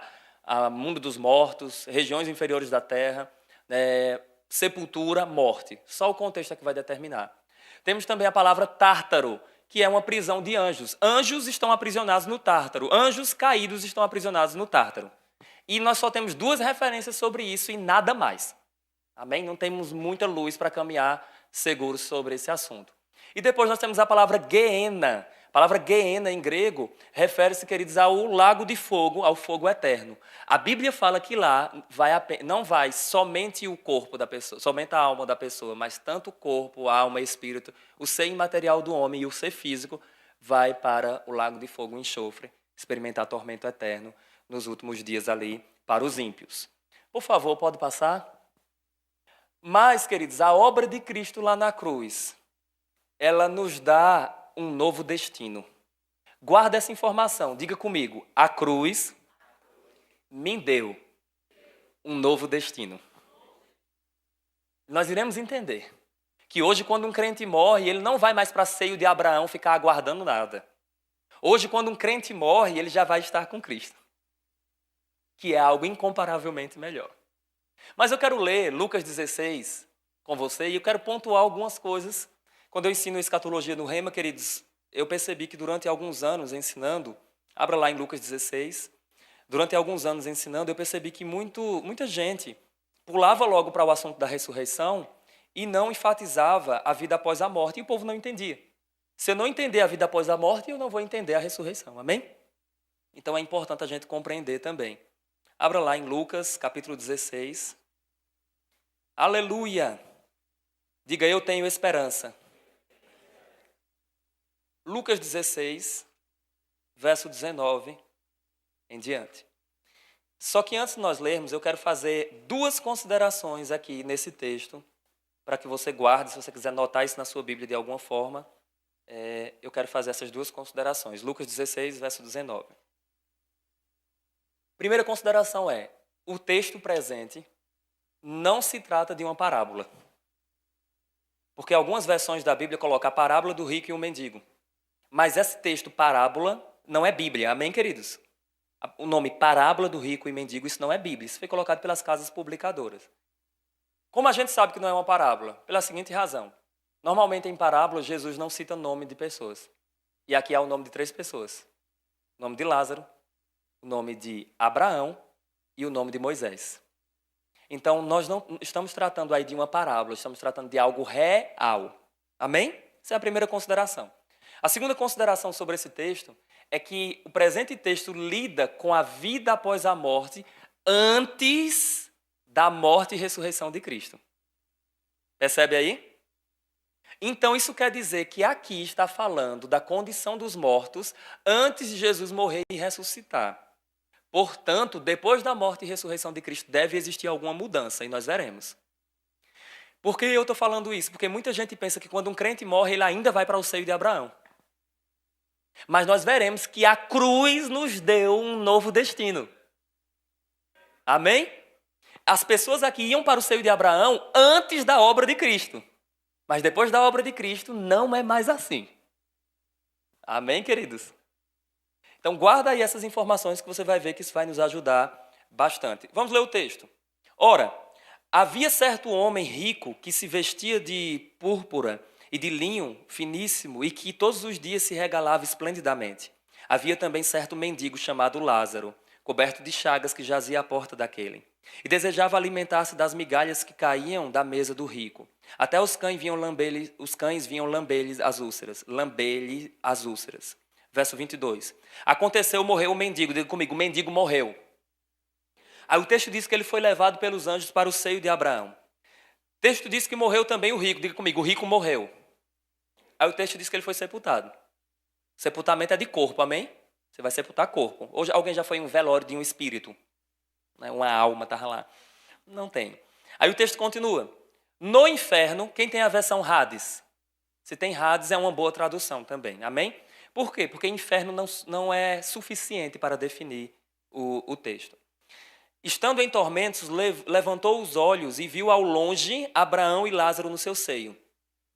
mundo dos mortos, regiões inferiores da terra, sepultura, morte. Só o contexto é que vai determinar. Temos também a palavra Tártaro, que é uma prisão de anjos. Anjos estão aprisionados no Tártaro. Anjos caídos estão aprisionados no Tártaro. E nós só temos 2 referências sobre isso e nada mais. Amém? Não temos muita luz para caminhar seguros sobre esse assunto. E depois nós temos a palavra Geena. A palavra Geena, em grego, refere-se, queridos, ao lago de fogo, ao fogo eterno. A Bíblia fala que lá não vai somente o corpo da pessoa, somente a alma da pessoa, mas tanto o corpo, a alma e espírito, o ser imaterial do homem e o ser físico, vai para o lago de fogo e enxofre, experimentar tormento eterno nos últimos dias ali para os ímpios. Por favor, pode passar? Mas, queridos, a obra de Cristo lá na cruz, ela nos dá um novo destino. Guarda essa informação, diga comigo, a cruz me deu um novo destino. Nós iremos entender que hoje, quando um crente morre, ele não vai mais para seio de Abraão ficar aguardando nada. Hoje, quando um crente morre, ele já vai estar com Cristo, que é algo incomparavelmente melhor. Mas eu quero ler Lucas 16 com você e eu quero pontuar algumas coisas. Quando eu ensino escatologia no Rema, queridos, eu percebi que durante alguns anos ensinando, abra lá em Lucas 16, durante alguns anos ensinando, eu percebi que muita gente pulava logo para o assunto da ressurreição e não enfatizava a vida após a morte, e o povo não entendia. Se eu não entender a vida após a morte, eu não vou entender a ressurreição, amém? Então é importante a gente compreender também. Abra lá em Lucas, capítulo 16. Aleluia! Diga, eu tenho esperança. Lucas 16, verso 19 em diante. Só que antes de nós lermos, eu quero fazer duas considerações aqui nesse texto, para que você guarde, se você quiser anotar isso na sua Bíblia de alguma forma, eu quero fazer essas duas considerações. Lucas 16, verso 19. Primeira consideração é, o texto presente não se trata de uma parábola. Porque algumas versões da Bíblia colocam a parábola do rico e o mendigo. Mas esse texto, parábola, não é Bíblia. Amém, queridos? O nome parábola do rico e mendigo, isso não é Bíblia. Isso foi colocado pelas casas publicadoras. Como a gente sabe que não é uma parábola? Pela seguinte razão. Normalmente em parábola, Jesus não cita nome de pessoas. E aqui há o nome de 3 pessoas. O nome de Lázaro, o nome de Abraão e o nome de Moisés. Então, nós não estamos tratando aí de uma parábola, estamos tratando de algo real. Amém? Essa é a primeira consideração. A segunda consideração sobre esse texto é que o presente texto lida com a vida após a morte antes da morte e ressurreição de Cristo. Percebe aí? Então, isso quer dizer que aqui está falando da condição dos mortos antes de Jesus morrer e ressuscitar. Portanto, depois da morte e ressurreição de Cristo, deve existir alguma mudança, e nós veremos. Por que eu estou falando isso? Porque muita gente pensa que quando um crente morre, ele ainda vai para o seio de Abraão. Mas nós veremos que a cruz nos deu um novo destino. Amém? As pessoas aqui iam para o seio de Abraão antes da obra de Cristo. Mas depois da obra de Cristo, não é mais assim. Amém, queridos? Então, guarda aí essas informações que você vai ver que isso vai nos ajudar bastante. Vamos ler o texto. Ora, havia certo homem rico que se vestia de púrpura e de linho finíssimo e que todos os dias se regalava esplendidamente. Havia também certo mendigo chamado Lázaro, coberto de chagas, que jazia à porta daquele. E desejava alimentar-se das migalhas que caíam da mesa do rico. Até os cães vinham lamber-lhe as úlceras. Lamber-lhe as úlceras. Verso 22. Aconteceu, morreu o mendigo. Diga comigo, o mendigo morreu. Aí o texto diz que ele foi levado pelos anjos para o seio de Abraão. O texto diz que morreu também o rico. Diga comigo, o rico morreu. Aí o texto diz que ele foi sepultado. Sepultamento é de corpo, amém? Você vai sepultar corpo. Hoje alguém já foi em um velório de um espírito? Uma alma estava lá. Não tem. Aí o texto continua. No inferno, quem tem a versão Hades? Se tem Hades, é uma boa tradução também. Amém? Por quê? Porque inferno não é suficiente para definir o texto. Estando em tormentos, levantou os olhos e viu ao longe Abraão e Lázaro no seu seio.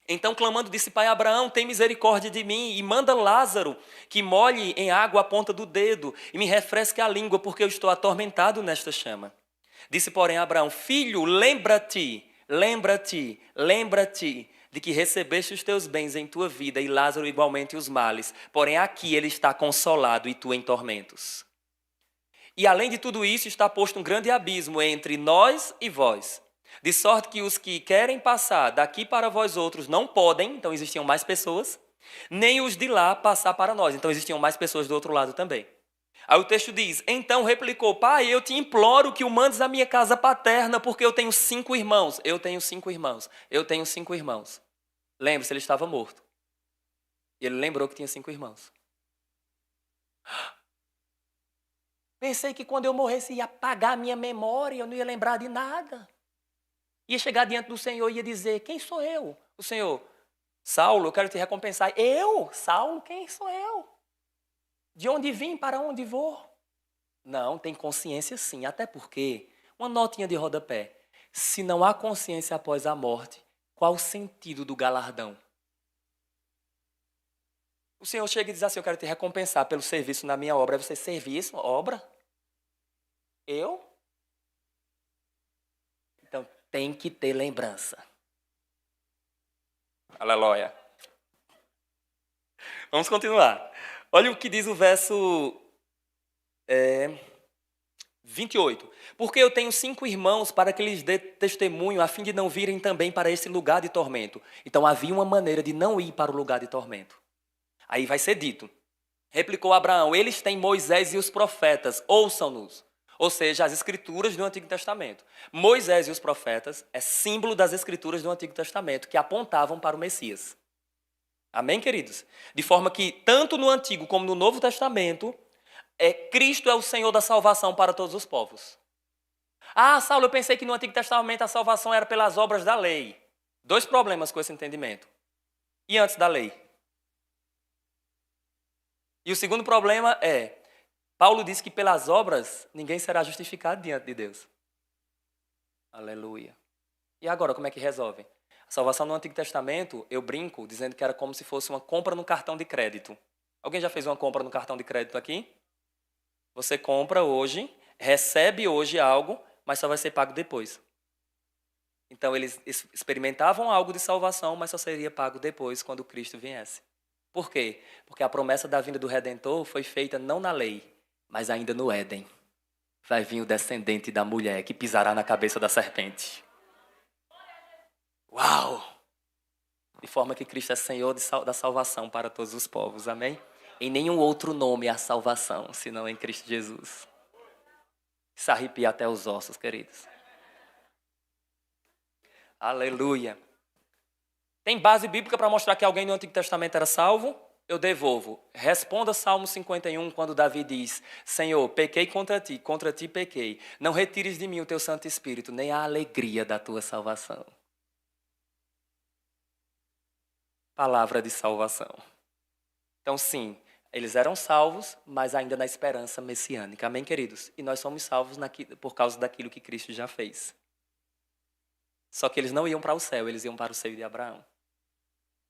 Então, clamando, disse: Pai Abraão, tem misericórdia de mim e manda Lázaro que molhe em água a ponta do dedo e me refresque a língua, porque eu estou atormentado nesta chama. Disse, porém, Abraão: Filho, lembra-te de que recebeste os teus bens em tua vida e Lázaro igualmente os males. Porém, aqui ele está consolado e tu em tormentos. E além de tudo isso, está posto um grande abismo entre nós e vós. De sorte que os que querem passar daqui para vós outros não podem, então existiam mais pessoas, nem os de lá passar para nós, então existiam mais pessoas do outro lado também. Aí o texto diz: Então replicou: Pai, eu te imploro que o mandes à minha casa paterna, porque eu tenho 5 irmãos. Eu tenho 5 irmãos. Lembre-se, ele estava morto. E ele lembrou que tinha 5 irmãos. Pensei que quando eu morresse ia apagar a minha memória, eu não ia lembrar de nada. Ia chegar diante do Senhor e ia dizer: Quem sou eu? O Senhor: Saulo, eu quero te recompensar. Eu? Saulo, quem sou eu? De onde vim, para onde vou? Não, tem consciência sim, até porque, uma notinha de rodapé, se não há consciência após a morte, qual o sentido do galardão? O Senhor chega e diz assim, eu quero te recompensar pelo serviço na minha obra. Aí você, serviço? Obra? Eu? Então, tem que ter lembrança. Aleluia. Vamos continuar. Olha o que diz o verso 28. Porque eu tenho 5 irmãos para que lhes dê testemunho, a fim de não virem também para esse lugar de tormento. Então havia uma maneira de não ir para o lugar de tormento. Aí vai ser dito. Replicou Abraão, eles têm Moisés e os profetas, ouçam-nos. Ou seja, as escrituras do Antigo Testamento. Moisés e os profetas é símbolo das escrituras do Antigo Testamento, que apontavam para o Messias. Amém, queridos? De forma que, tanto no Antigo como no Novo Testamento, Cristo é o Senhor da salvação para todos os povos. Ah, Saulo, eu pensei que no Antigo Testamento a salvação era pelas obras da lei. 2 problemas com esse entendimento. E antes da lei? E o segundo problema é, Paulo diz que pelas obras ninguém será justificado diante de Deus. Aleluia. E agora, como é que resolve? A salvação no Antigo Testamento, eu brinco, dizendo que era como se fosse uma compra no cartão de crédito. Alguém já fez uma compra no cartão de crédito aqui? Você compra hoje, recebe hoje algo, mas só vai ser pago depois. Então, eles experimentavam algo de salvação, mas só seria pago depois, quando Cristo viesse. Por quê? Porque a promessa da vinda do Redentor foi feita não na lei, mas ainda no Éden. Vai vir o descendente da mulher que pisará na cabeça da serpente. Uau! De forma que Cristo é Senhor da salvação para todos os povos, amém? Em nenhum outro nome há salvação, senão em Cristo Jesus. Isso arrepia até os ossos, queridos. Aleluia. Tem base bíblica para mostrar que alguém no Antigo Testamento era salvo? Eu devolvo. Responda Salmo 51, quando Davi diz, Senhor, pequei contra ti pequei. Não retires de mim o teu Santo Espírito, nem a alegria da tua salvação. Palavra de salvação. Então, sim, eles eram salvos, mas ainda na esperança messiânica. Amém, queridos? E nós somos salvos por causa daquilo que Cristo já fez. Só que eles não iam para o céu, eles iam para o seio de Abraão.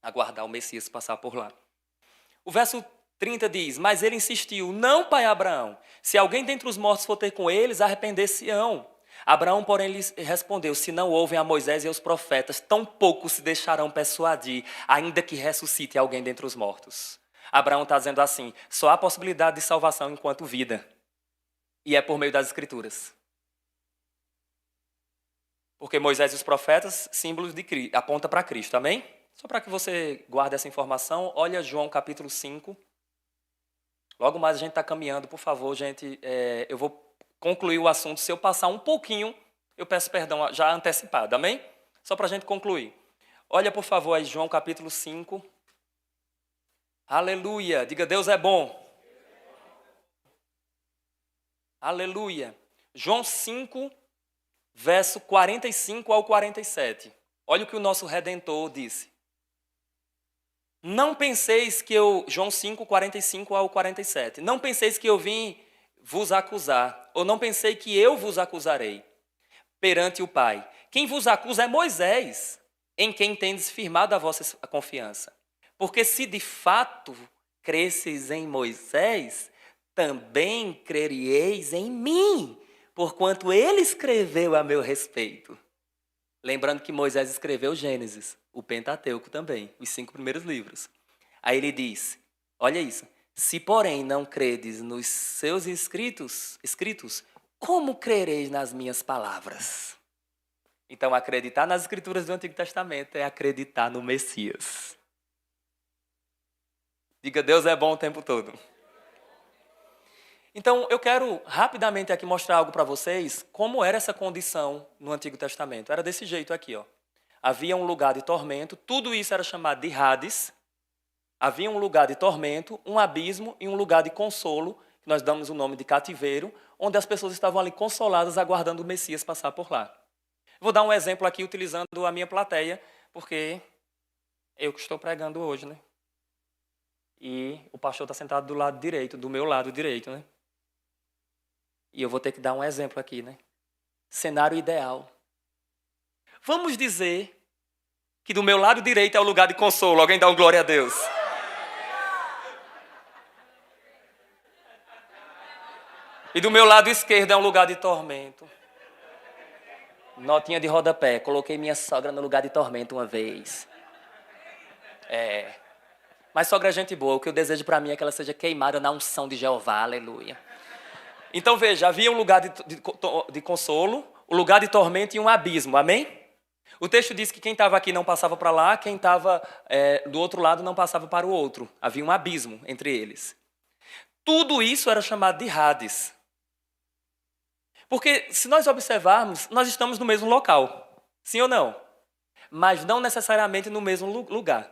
Aguardar o Messias passar por lá. O verso 30 diz, mas ele insistiu, não, pai Abraão, se alguém dentre os mortos for ter com eles, arrepender-se-ão. Abraão, porém, lhe respondeu, se não ouvem a Moisés e aos profetas, tampouco se deixarão persuadir, ainda que ressuscite alguém dentre os mortos. Abraão está dizendo assim, só há possibilidade de salvação enquanto vida. E é por meio das Escrituras. Porque Moisés e os profetas, símbolos de Cristo, aponta para Cristo, amém? Só para que você guarde essa informação, olha João capítulo 5. Logo mais a gente está caminhando, por favor, gente, eu vou concluir o assunto. Se eu passar um pouquinho, eu peço perdão já antecipado, amém? Só para a gente concluir. Olha, por favor, aí João capítulo 5. Aleluia, diga Deus é bom. Aleluia. João 5, verso 45 ao 47. Olha o que o nosso Redentor disse. Não penseis que eu... João 5, 45 ao 47. Não penseis que eu vim vos acusar, ou não pensei que eu vos acusarei perante o Pai. Quem vos acusa é Moisés, em quem tendes firmado a vossa confiança. Porque se de fato cresceis em Moisés, também creríeis em mim, porquanto ele escreveu a meu respeito. Lembrando que Moisés escreveu Gênesis, o Pentateuco também, os 5 primeiros livros. Aí ele diz, olha isso, se porém não credes nos seus escritos, como crereis nas minhas palavras? Então acreditar nas escrituras do Antigo Testamento é acreditar no Messias. Diga, Deus é bom o tempo todo. Então, eu quero rapidamente aqui mostrar algo para vocês, como era essa condição no Antigo Testamento. Era desse jeito aqui, ó. Havia um lugar de tormento, tudo isso era chamado de Hades. Havia um lugar de tormento, um abismo e um lugar de consolo, que nós damos o nome de cativeiro, onde as pessoas estavam ali consoladas, aguardando o Messias passar por lá. Vou dar um exemplo aqui, utilizando a minha plateia, porque eu que estou pregando hoje, né? E o pastor está sentado do lado direito, do meu lado direito, né? E eu vou ter que dar um exemplo aqui, né? Cenário ideal. Vamos dizer que do meu lado direito é o lugar de consolo. Alguém dá um glória a Deus. E do meu lado esquerdo é um lugar de tormento. Notinha de rodapé. Coloquei minha sogra no lugar de tormento uma vez. Mas sogra é gente boa. O que eu desejo para mim é que ela seja queimada na unção de Jeová. Aleluia. Então veja, havia um lugar de consolo, um lugar de tormento e um abismo. Amém? O texto diz que quem estava aqui não passava para lá, quem estava do outro lado não passava para o outro. Havia um abismo entre eles. Tudo isso era chamado de Hades. Porque se nós observarmos, nós estamos no mesmo local. Sim ou não? Mas não necessariamente no mesmo lugar.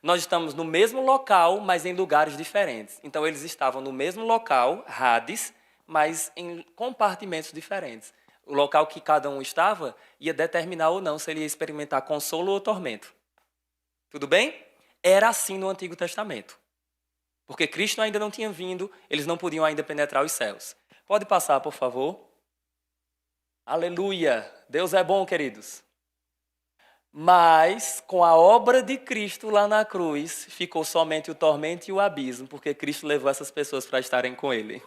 Nós estamos no mesmo local, mas em lugares diferentes. Então eles estavam no mesmo local, Hades, mas em compartimentos diferentes. O local que cada um estava ia determinar ou não se ele ia experimentar consolo ou tormento. Tudo bem? Era assim no Antigo Testamento. Porque Cristo ainda não tinha vindo, eles não podiam ainda penetrar os céus. Pode passar, por favor. Aleluia! Deus é bom, queridos. Mas, com a obra de Cristo lá na cruz, ficou somente o tormento e o abismo, porque Cristo levou essas pessoas para estarem com Ele.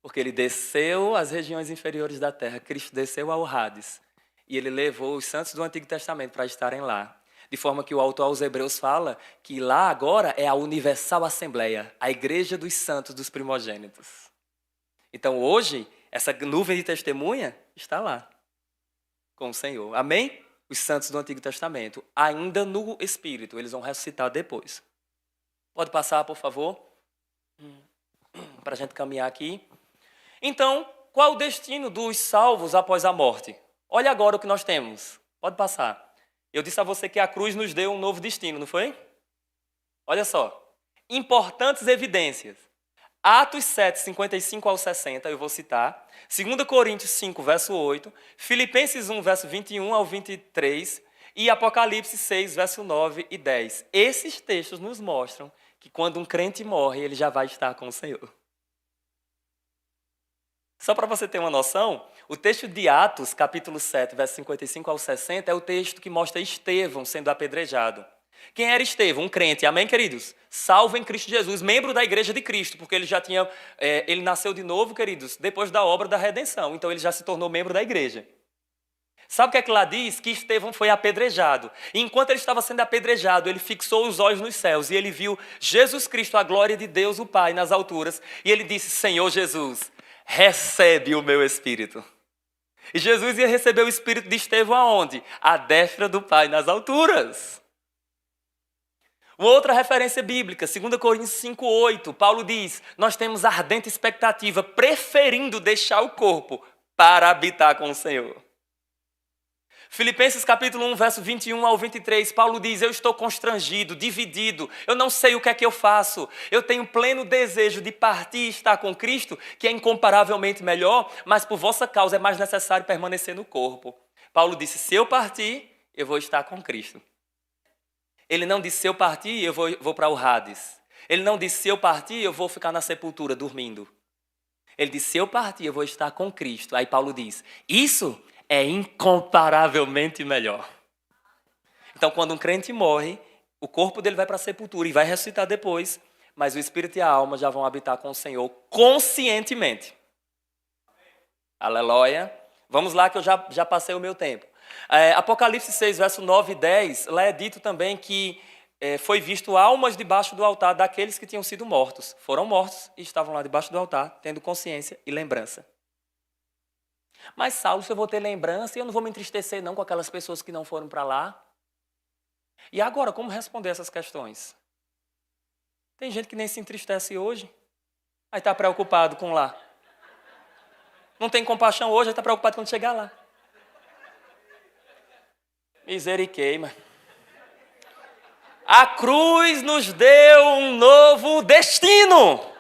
Porque Ele desceu às regiões inferiores da terra, Cristo desceu ao Hades, e Ele levou os santos do Antigo Testamento para estarem lá. De forma que o autor aos Hebreus fala que lá agora é a universal assembleia, a igreja dos santos dos primogênitos. Então hoje, essa nuvem de testemunha está lá, com o Senhor. Amém? Os santos do Antigo Testamento, ainda no Espírito, eles vão ressuscitar depois. Pode passar, por favor? Para a gente caminhar aqui. Então, qual o destino dos salvos após a morte? Olha agora o que nós temos. Pode passar. Eu disse a você que a cruz nos deu um novo destino, não foi? Olha só. Importantes evidências. Atos 7, 55 ao 60, eu vou citar. 2 Coríntios 5, verso 8. Filipenses 1, verso 21 ao 23. E Apocalipse 6, verso 9 e 10. Esses textos nos mostram que quando um crente morre, ele já vai estar com o Senhor. Só para você ter uma noção, o texto de Atos, capítulo 7, verso 55 ao 60, é o texto que mostra Estevão sendo apedrejado. Quem era Estevão? Um crente, amém, queridos? Salvo em Cristo Jesus, membro da igreja de Cristo, porque ele já tinha, ele nasceu de novo, queridos, depois da obra da redenção, então ele já se tornou membro da igreja. Sabe o que é que lá diz? Que Estevão foi apedrejado. E enquanto ele estava sendo apedrejado, ele fixou os olhos nos céus e ele viu Jesus Cristo, a glória de Deus, o Pai, nas alturas, e ele disse: Senhor Jesus, recebe o meu espírito. E Jesus ia receber o espírito de Estevão aonde? À destra do Pai, nas alturas. Uma outra referência bíblica, 2 Coríntios 5:8, Paulo diz: nós temos ardente expectativa, preferindo deixar o corpo para habitar com o Senhor. Filipenses capítulo 1, verso 21 ao 23, Paulo diz: eu estou constrangido, dividido, eu não sei o que é que eu faço, eu tenho pleno desejo de partir e estar com Cristo, que é incomparavelmente melhor, mas por vossa causa é mais necessário permanecer no corpo. Paulo disse: se eu partir, eu vou estar com Cristo. Ele não disse: se eu partir, eu vou para o Hades. Ele não disse: se eu partir, eu vou ficar na sepultura dormindo. Ele disse: se eu partir, eu vou estar com Cristo. Aí Paulo diz: isso é incomparavelmente melhor. Então, quando um crente morre, o corpo dele vai para a sepultura e vai ressuscitar depois, mas o espírito e a alma já vão habitar com o Senhor conscientemente. Aleluia. Vamos lá que eu já passei o meu tempo. Apocalipse 6, verso 9 e 10, lá é dito também que foi visto almas debaixo do altar daqueles que tinham sido mortos. Foram mortos e estavam lá debaixo do altar, tendo consciência e lembrança. Mas, Saulo, se eu vou ter lembrança, eu não vou me entristecer não com aquelas pessoas que não foram para lá. E agora, como responder essas questões? Tem gente que nem se entristece hoje, aí está preocupado com lá. Não tem compaixão hoje, aí está preocupado quando chegar lá. Misericórdia. A cruz nos deu um novo destino.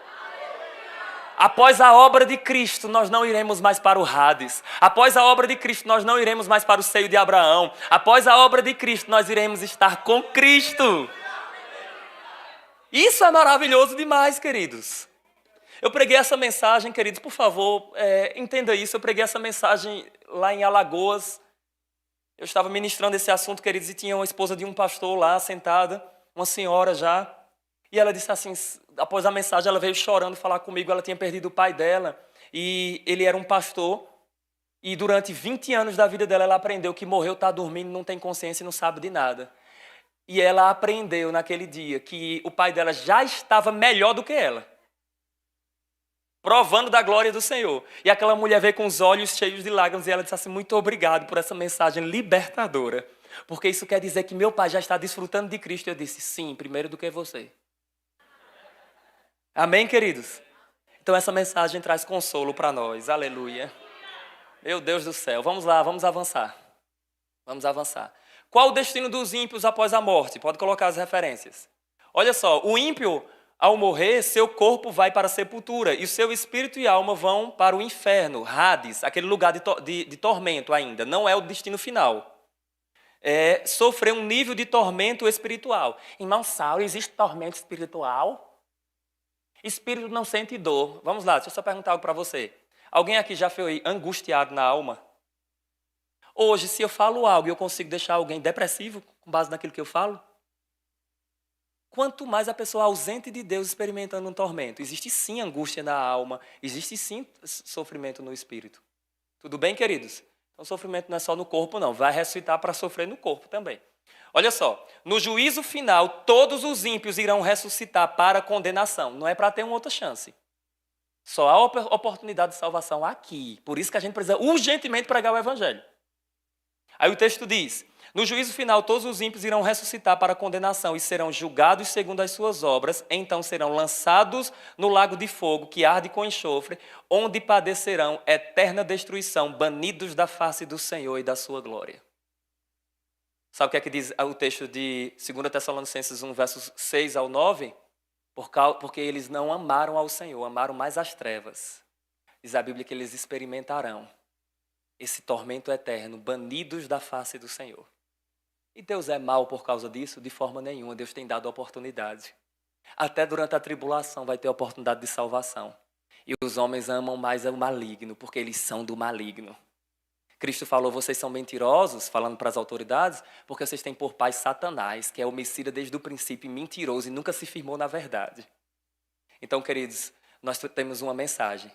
Após a obra de Cristo, nós não iremos mais para o Hades. Após a obra de Cristo, nós não iremos mais para o seio de Abraão. Após a obra de Cristo, nós iremos estar com Cristo. Isso é maravilhoso demais, queridos. Eu preguei essa mensagem, queridos, por favor, entenda isso. Eu preguei essa mensagem lá em Alagoas. Eu estava ministrando esse assunto, queridos, e tinha uma esposa de um pastor lá sentada, uma senhora já. E ela disse assim, após a mensagem, ela veio chorando falar comigo, ela tinha perdido o pai dela, e ele era um pastor, e durante 20 anos da vida dela, ela aprendeu que morreu, está dormindo, não tem consciência e não sabe de nada. E ela aprendeu naquele dia que o pai dela já estava melhor do que ela, provando da glória do Senhor. E aquela mulher veio com os olhos cheios de lágrimas e ela disse assim, muito obrigado por essa mensagem libertadora, porque isso quer dizer que meu pai já está desfrutando de Cristo. E eu disse, sim, primeiro do que você. Amém, queridos? Então essa mensagem traz consolo para nós, aleluia. Meu Deus do céu, vamos lá, vamos avançar. Vamos avançar. Qual o destino dos ímpios após a morte? Pode colocar as referências. Olha só, o ímpio, ao morrer, seu corpo vai para a sepultura e o seu espírito e alma vão para o inferno, Hades, aquele lugar de tormento ainda. Não é o destino final. É sofrer um nível de tormento espiritual. Irmão Saulo, existe tormento espiritual? Espírito não sente dor. Vamos lá, deixa eu só perguntar algo para você. Alguém aqui já foi angustiado na alma? Hoje, se eu falo algo e eu consigo deixar alguém depressivo com base naquilo que eu falo, quanto mais a pessoa ausente de Deus experimentando um tormento. Existe sim angústia na alma, existe sim sofrimento no espírito. Tudo bem, queridos? Então, sofrimento não é só no corpo, não. Vai ressuscitar para sofrer no corpo também. Olha só, no juízo final, todos os ímpios irão ressuscitar para condenação. Não é para ter uma outra chance. Só há oportunidade de salvação aqui. Por isso que a gente precisa urgentemente pregar o evangelho. Aí o texto diz, no juízo final todos os ímpios irão ressuscitar para a condenação e serão julgados segundo as suas obras, então serão lançados no lago de fogo que arde com enxofre, onde padecerão eterna destruição, banidos da face do Senhor e da sua glória. Sabe o que é que diz o texto de 2 Tessalonicenses 1, versos 6 ao 9? Porque eles não amaram ao Senhor, amaram mais as trevas. Diz a Bíblia que eles experimentarão esse tormento eterno, banidos da face do Senhor. E Deus é mau por causa disso? De forma nenhuma. Deus tem dado oportunidade. Até durante a tribulação vai ter oportunidade de salvação. E os homens amam mais o maligno, porque eles são do maligno. Cristo falou, vocês são mentirosos, falando para as autoridades, porque vocês têm por pai Satanás, que é homicida desde o princípio, mentiroso e nunca se firmou na verdade. Então, queridos, nós temos uma mensagem.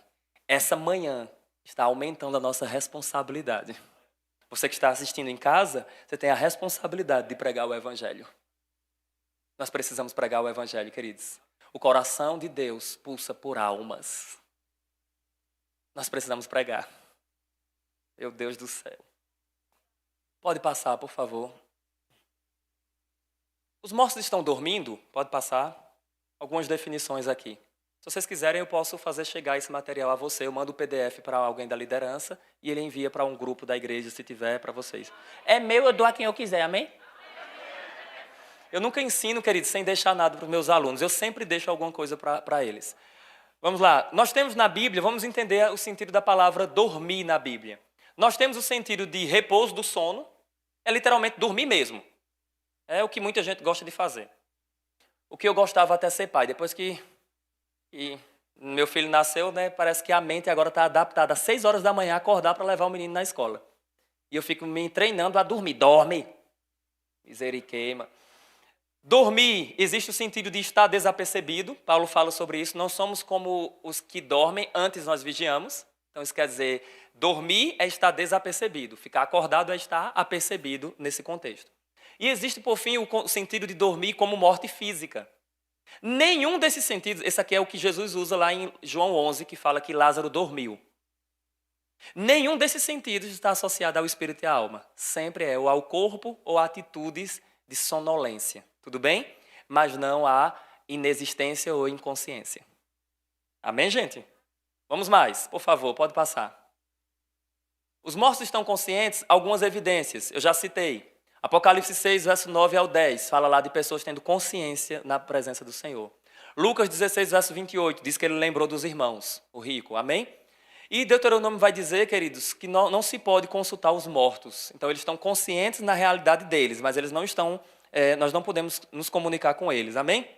Essa manhã está aumentando a nossa responsabilidade. Você que está assistindo em casa, você tem a responsabilidade de pregar o evangelho. Nós precisamos pregar o evangelho, queridos. O coração de Deus pulsa por almas. Nós precisamos pregar. Meu Deus do céu. Pode passar, por favor. Os mortos estão dormindo? Pode passar. Algumas definições aqui. Se vocês quiserem, eu posso fazer chegar esse material a você. Eu mando o PDF para alguém da liderança e ele envia para um grupo da igreja, se tiver, para vocês. É meu, eu dou a quem eu quiser, amém? Eu nunca ensino, queridos, sem deixar nada para os meus alunos. Eu sempre deixo alguma coisa para eles. Vamos lá. Nós temos na Bíblia, vamos entender o sentido da palavra dormir na Bíblia. Nós temos o sentido de repouso do sono, é literalmente dormir mesmo. É o que muita gente gosta de fazer. O que eu gostava até ser pai. Depois que meu filho nasceu, né, parece que a mente agora está adaptada às 6 horas da manhã a acordar para levar o menino na escola. E eu fico me treinando a dormir. Dorme. Miseriqueima. Dormir, existe o sentido de estar desapercebido. Paulo fala sobre isso. Não somos como os que dormem, antes nós vigiamos. Então isso quer dizer, dormir é estar desapercebido. Ficar acordado é estar apercebido nesse contexto. E existe, por fim, o sentido de dormir como morte física. Nenhum desses sentidos, esse aqui é o que Jesus usa lá em João 11, que fala que Lázaro dormiu. Nenhum desses sentidos está associado ao espírito e à alma. Sempre é ou ao corpo ou a atitudes de sonolência. Tudo bem? Mas não a inexistência ou inconsciência. Amém, gente? Vamos mais, por favor, pode passar. Os mortos estão conscientes? Algumas evidências, eu já citei. Apocalipse 6, verso 9 ao 10, fala lá de pessoas tendo consciência na presença do Senhor. Lucas 16, verso 28, diz que ele lembrou dos irmãos, o rico, amém? E Deuteronômio vai dizer, queridos, que não se pode consultar os mortos. Então eles estão conscientes na realidade deles, mas eles não estão, nós não podemos nos comunicar com eles, amém?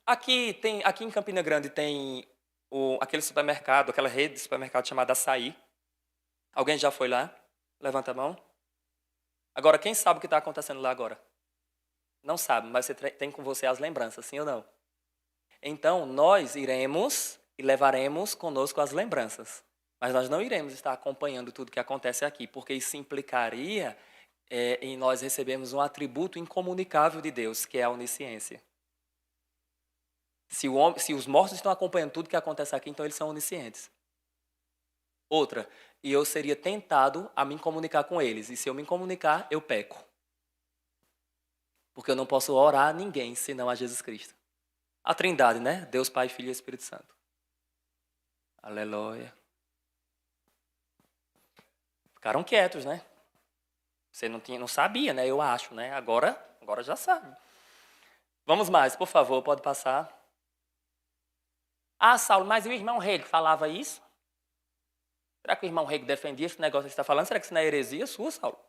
Aqui em Campina Grande tem aquele supermercado, aquela rede de supermercado chamada Açaí. Alguém já foi lá? Levanta a mão. Agora, quem sabe o que está acontecendo lá agora? Não sabe, mas você tem com você as lembranças, sim ou não? Então, nós iremos e levaremos conosco as lembranças. Mas nós não iremos estar acompanhando tudo que acontece aqui, porque isso implicaria em nós recebermos um atributo incomunicável de Deus, que é a onisciência. Se os mortos estão acompanhando tudo que acontece aqui, então eles são oniscientes. Outra, e eu seria tentado a me comunicar com eles. E se eu me comunicar, eu peco. Porque eu não posso orar a ninguém, senão a Jesus Cristo. A Trindade, né? Deus, Pai, Filho e Espírito Santo. Aleluia. Ficaram quietos, né? Você não sabia, né? Eu acho, né? Agora já sabe. Vamos mais, por favor, pode passar. Ah, Saulo, mas o irmão Rego falava isso? Será que o irmão Rego defendia esse negócio que você está falando? Será que isso não é heresia sua, Saulo?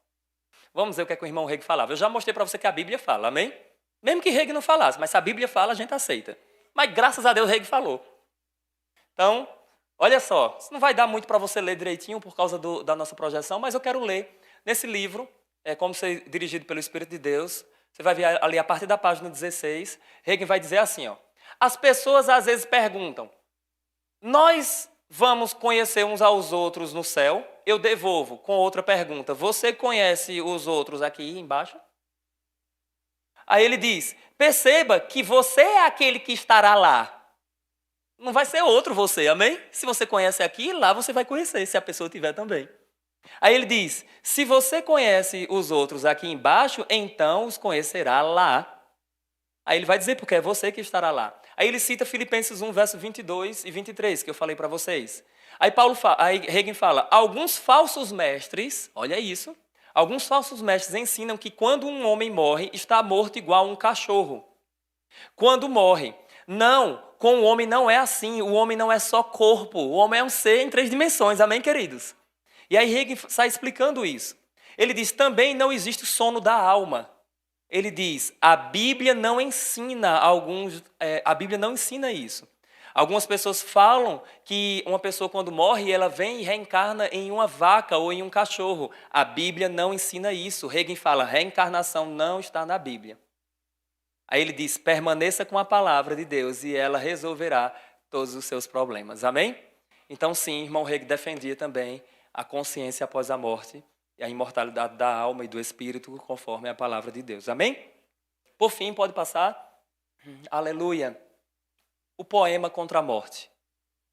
Vamos ver o que é que o irmão Rego falava. Eu já mostrei para você que a Bíblia fala, amém? Mesmo que Rego não falasse, mas se a Bíblia fala, a gente aceita. Mas graças a Deus Rego falou. Então, olha só, isso não vai dar muito para você ler direitinho por causa da nossa projeção, mas eu quero ler nesse livro, como ser dirigido pelo Espírito de Deus. Você vai ver ali a partir da página 16, Rego vai dizer assim, ó. As pessoas às vezes perguntam, nós vamos conhecer uns aos outros no céu? Eu devolvo com outra pergunta. Você conhece os outros aqui embaixo? Aí ele diz, perceba que você é aquele que estará lá. Não vai ser outro você, amém? Se você conhece aqui, lá você vai conhecer, se a pessoa tiver também. Aí ele diz, se você conhece os outros aqui embaixo, então os conhecerá lá. Aí ele vai dizer, porque é você que estará lá. Aí ele cita Filipenses 1, verso 22 e 23, que eu falei para vocês. Aí Reagan fala, alguns falsos mestres, olha isso, alguns falsos mestres ensinam que quando um homem morre, está morto igual um cachorro. Quando morre. Não, com o homem não é assim, o homem não é só corpo, o homem é um ser em 3 dimensões, amém, queridos? E aí Reagan está explicando isso. Ele diz, também não existe o sono da alma. Ele diz, a Bíblia não ensina isso. Algumas pessoas falam que uma pessoa quando morre, ela vem e reencarna em uma vaca ou em um cachorro. A Bíblia não ensina isso. Reagan fala, reencarnação não está na Bíblia. Aí ele diz, permaneça com a palavra de Deus e ela resolverá todos os seus problemas. Amém? Então sim, irmão Reagan defendia também a consciência após a morte e a imortalidade da alma e do espírito, conforme a palavra de Deus. Amém? Por fim, pode passar? Aleluia. O poema contra a morte.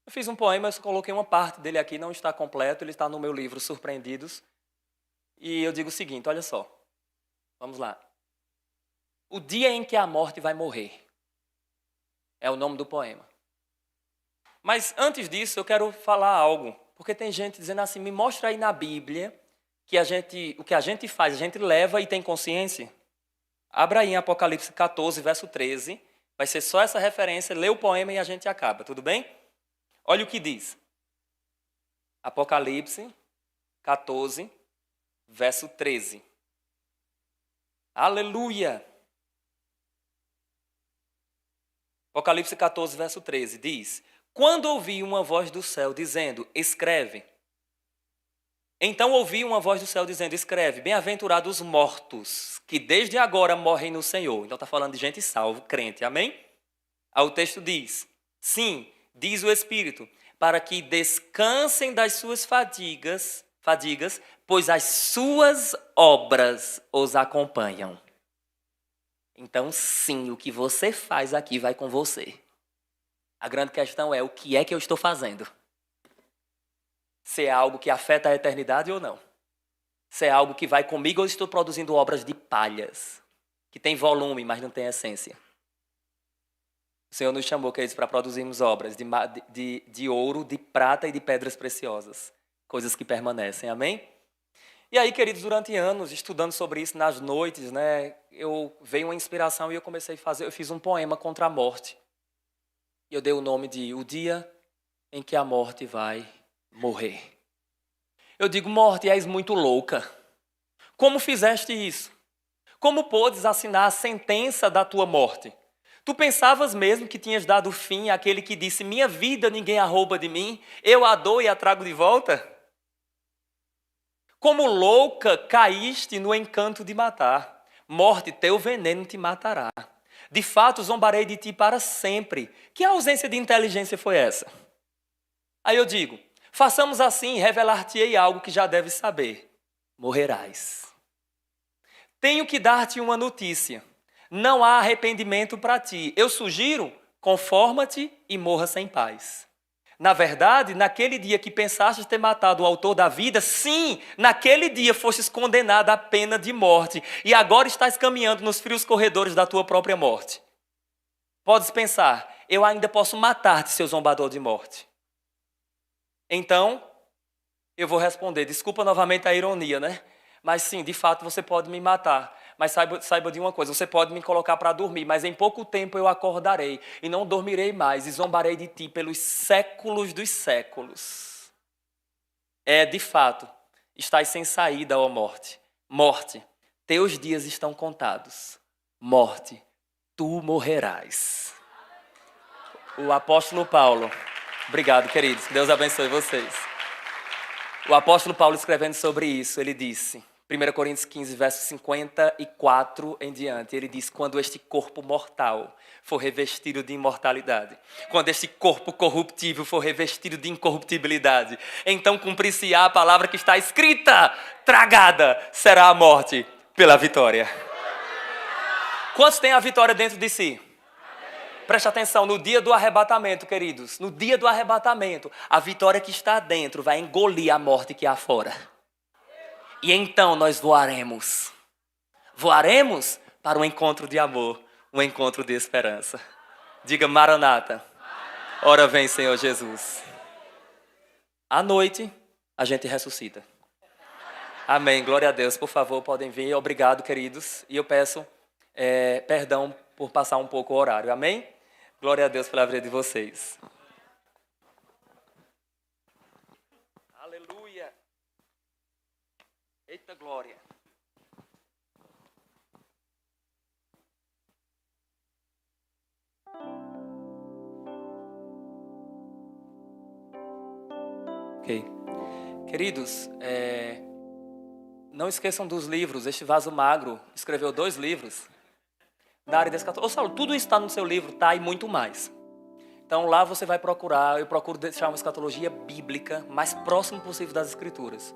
Eu fiz um poema, eu só coloquei uma parte dele aqui, não está completo, ele está no meu livro Surpreendidos. E eu digo o seguinte, olha só. Vamos lá. O dia em que a morte vai morrer. É o nome do poema. Mas antes disso, eu quero falar algo. Porque tem gente dizendo assim, me mostra aí na Bíblia que o que a gente faz, a gente leva e tem consciência. Abra aí em Apocalipse 14, verso 13. Vai ser só essa referência, lê o poema e a gente acaba, tudo bem? Olha o que diz. Apocalipse 14, verso 13. Aleluia! Apocalipse 14, verso 13 diz, quando ouvi uma voz do céu dizendo, escreve. Então ouvi uma voz do céu dizendo, escreve, bem-aventurados os mortos, que desde agora morrem no Senhor. Então está falando de gente salvo, crente, amém? Aí o texto diz, sim, diz o Espírito, para que descansem das suas fadigas, pois as suas obras os acompanham. Então sim, o que você faz aqui vai com você. A grande questão é, o que é que eu estou fazendo? Se é algo que afeta a eternidade ou não. Se é algo que vai comigo ou estou produzindo obras de palhas, que tem volume, mas não tem essência. O Senhor nos chamou, queridos, para produzirmos obras de ouro, de prata e de pedras preciosas. Coisas que permanecem, amém? E aí, queridos, durante anos, estudando sobre isso nas noites, né, veio uma inspiração e eu fiz um poema contra a morte. E eu dei o nome de O Dia em que a Morte vai morrer. Eu digo, morte, és muito louca. Como fizeste isso? Como podes assinar a sentença da tua morte? Tu pensavas mesmo que tinhas dado fim àquele que disse, minha vida ninguém a rouba de mim, eu a dou e a trago de volta? Como louca caíste no encanto de matar. Morte, teu veneno te matará. De fato, zombarei de ti para sempre. Que ausência de inteligência foi essa? Aí eu digo, façamos assim, revelar-te-ei algo que já deves saber. Morrerás. Tenho que dar-te uma notícia. Não há arrependimento para ti. Eu sugiro, conforma-te e morra sem paz. Na verdade, naquele dia que pensaste ter matado o autor da vida, sim, naquele dia fostes condenado à pena de morte e agora estás caminhando nos frios corredores da tua própria morte. Podes pensar, eu ainda posso matar-te, seu zombador de morte. Então, eu vou responder, desculpa novamente a ironia, né? Mas sim, de fato você pode me matar. Mas saiba de uma coisa, você pode me colocar para dormir, mas em pouco tempo eu acordarei e não dormirei mais e zombarei de ti pelos séculos dos séculos. De fato, estás sem saída, ó morte. Morte, teus dias estão contados. Morte, tu morrerás. O apóstolo Paulo, obrigado, queridos, que Deus abençoe vocês. O apóstolo Paulo escrevendo sobre isso, ele disse... 1 Coríntios 15, verso 54 em diante, ele diz, quando este corpo mortal for revestido de imortalidade, quando este corpo corruptível for revestido de incorruptibilidade, então cumprir-se-á a palavra que está escrita, tragada será a morte pela vitória. Quantos têm a vitória dentro de si? Preste atenção, no dia do arrebatamento, queridos, no dia do arrebatamento, a vitória que está dentro vai engolir a morte que há fora. E então nós voaremos. Voaremos para um encontro de amor, um encontro de esperança. Diga, Maranata. Ora vem, Senhor Jesus. À noite, a gente ressuscita. Amém. Glória a Deus. Por favor, podem vir. Obrigado, queridos. E eu peço perdão por passar um pouco o horário. Amém? Glória a Deus pela vida de vocês. Aleluia. Eita glória. Ok. Queridos, não esqueçam dos livros. Este vaso magro escreveu 2 livros. Da área da escatologia. Ô Saulo, tudo isso está no seu livro? Tá, e muito mais. Então lá você vai procurar, eu procuro deixar uma escatologia bíblica mais próximo possível das escrituras.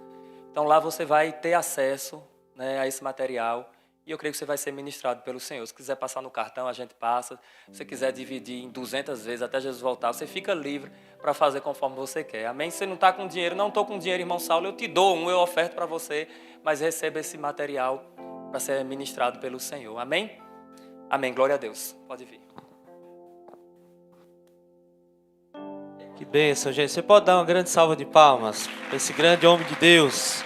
Então lá você vai ter acesso, né, a esse material e eu creio que você vai ser ministrado pelo Senhor. Se quiser passar no cartão, a gente passa. Se você quiser dividir em 200 vezes até Jesus voltar, você fica livre para fazer conforme você quer. Amém? Se você não está com dinheiro, não estou com dinheiro, irmão Saulo, eu te dou eu oferto para você, mas receba esse material para ser ministrado pelo Senhor. Amém? Amém. Glória a Deus. Pode vir. Que bênção, gente. Você pode dar uma grande salva de palmas para esse grande homem de Deus.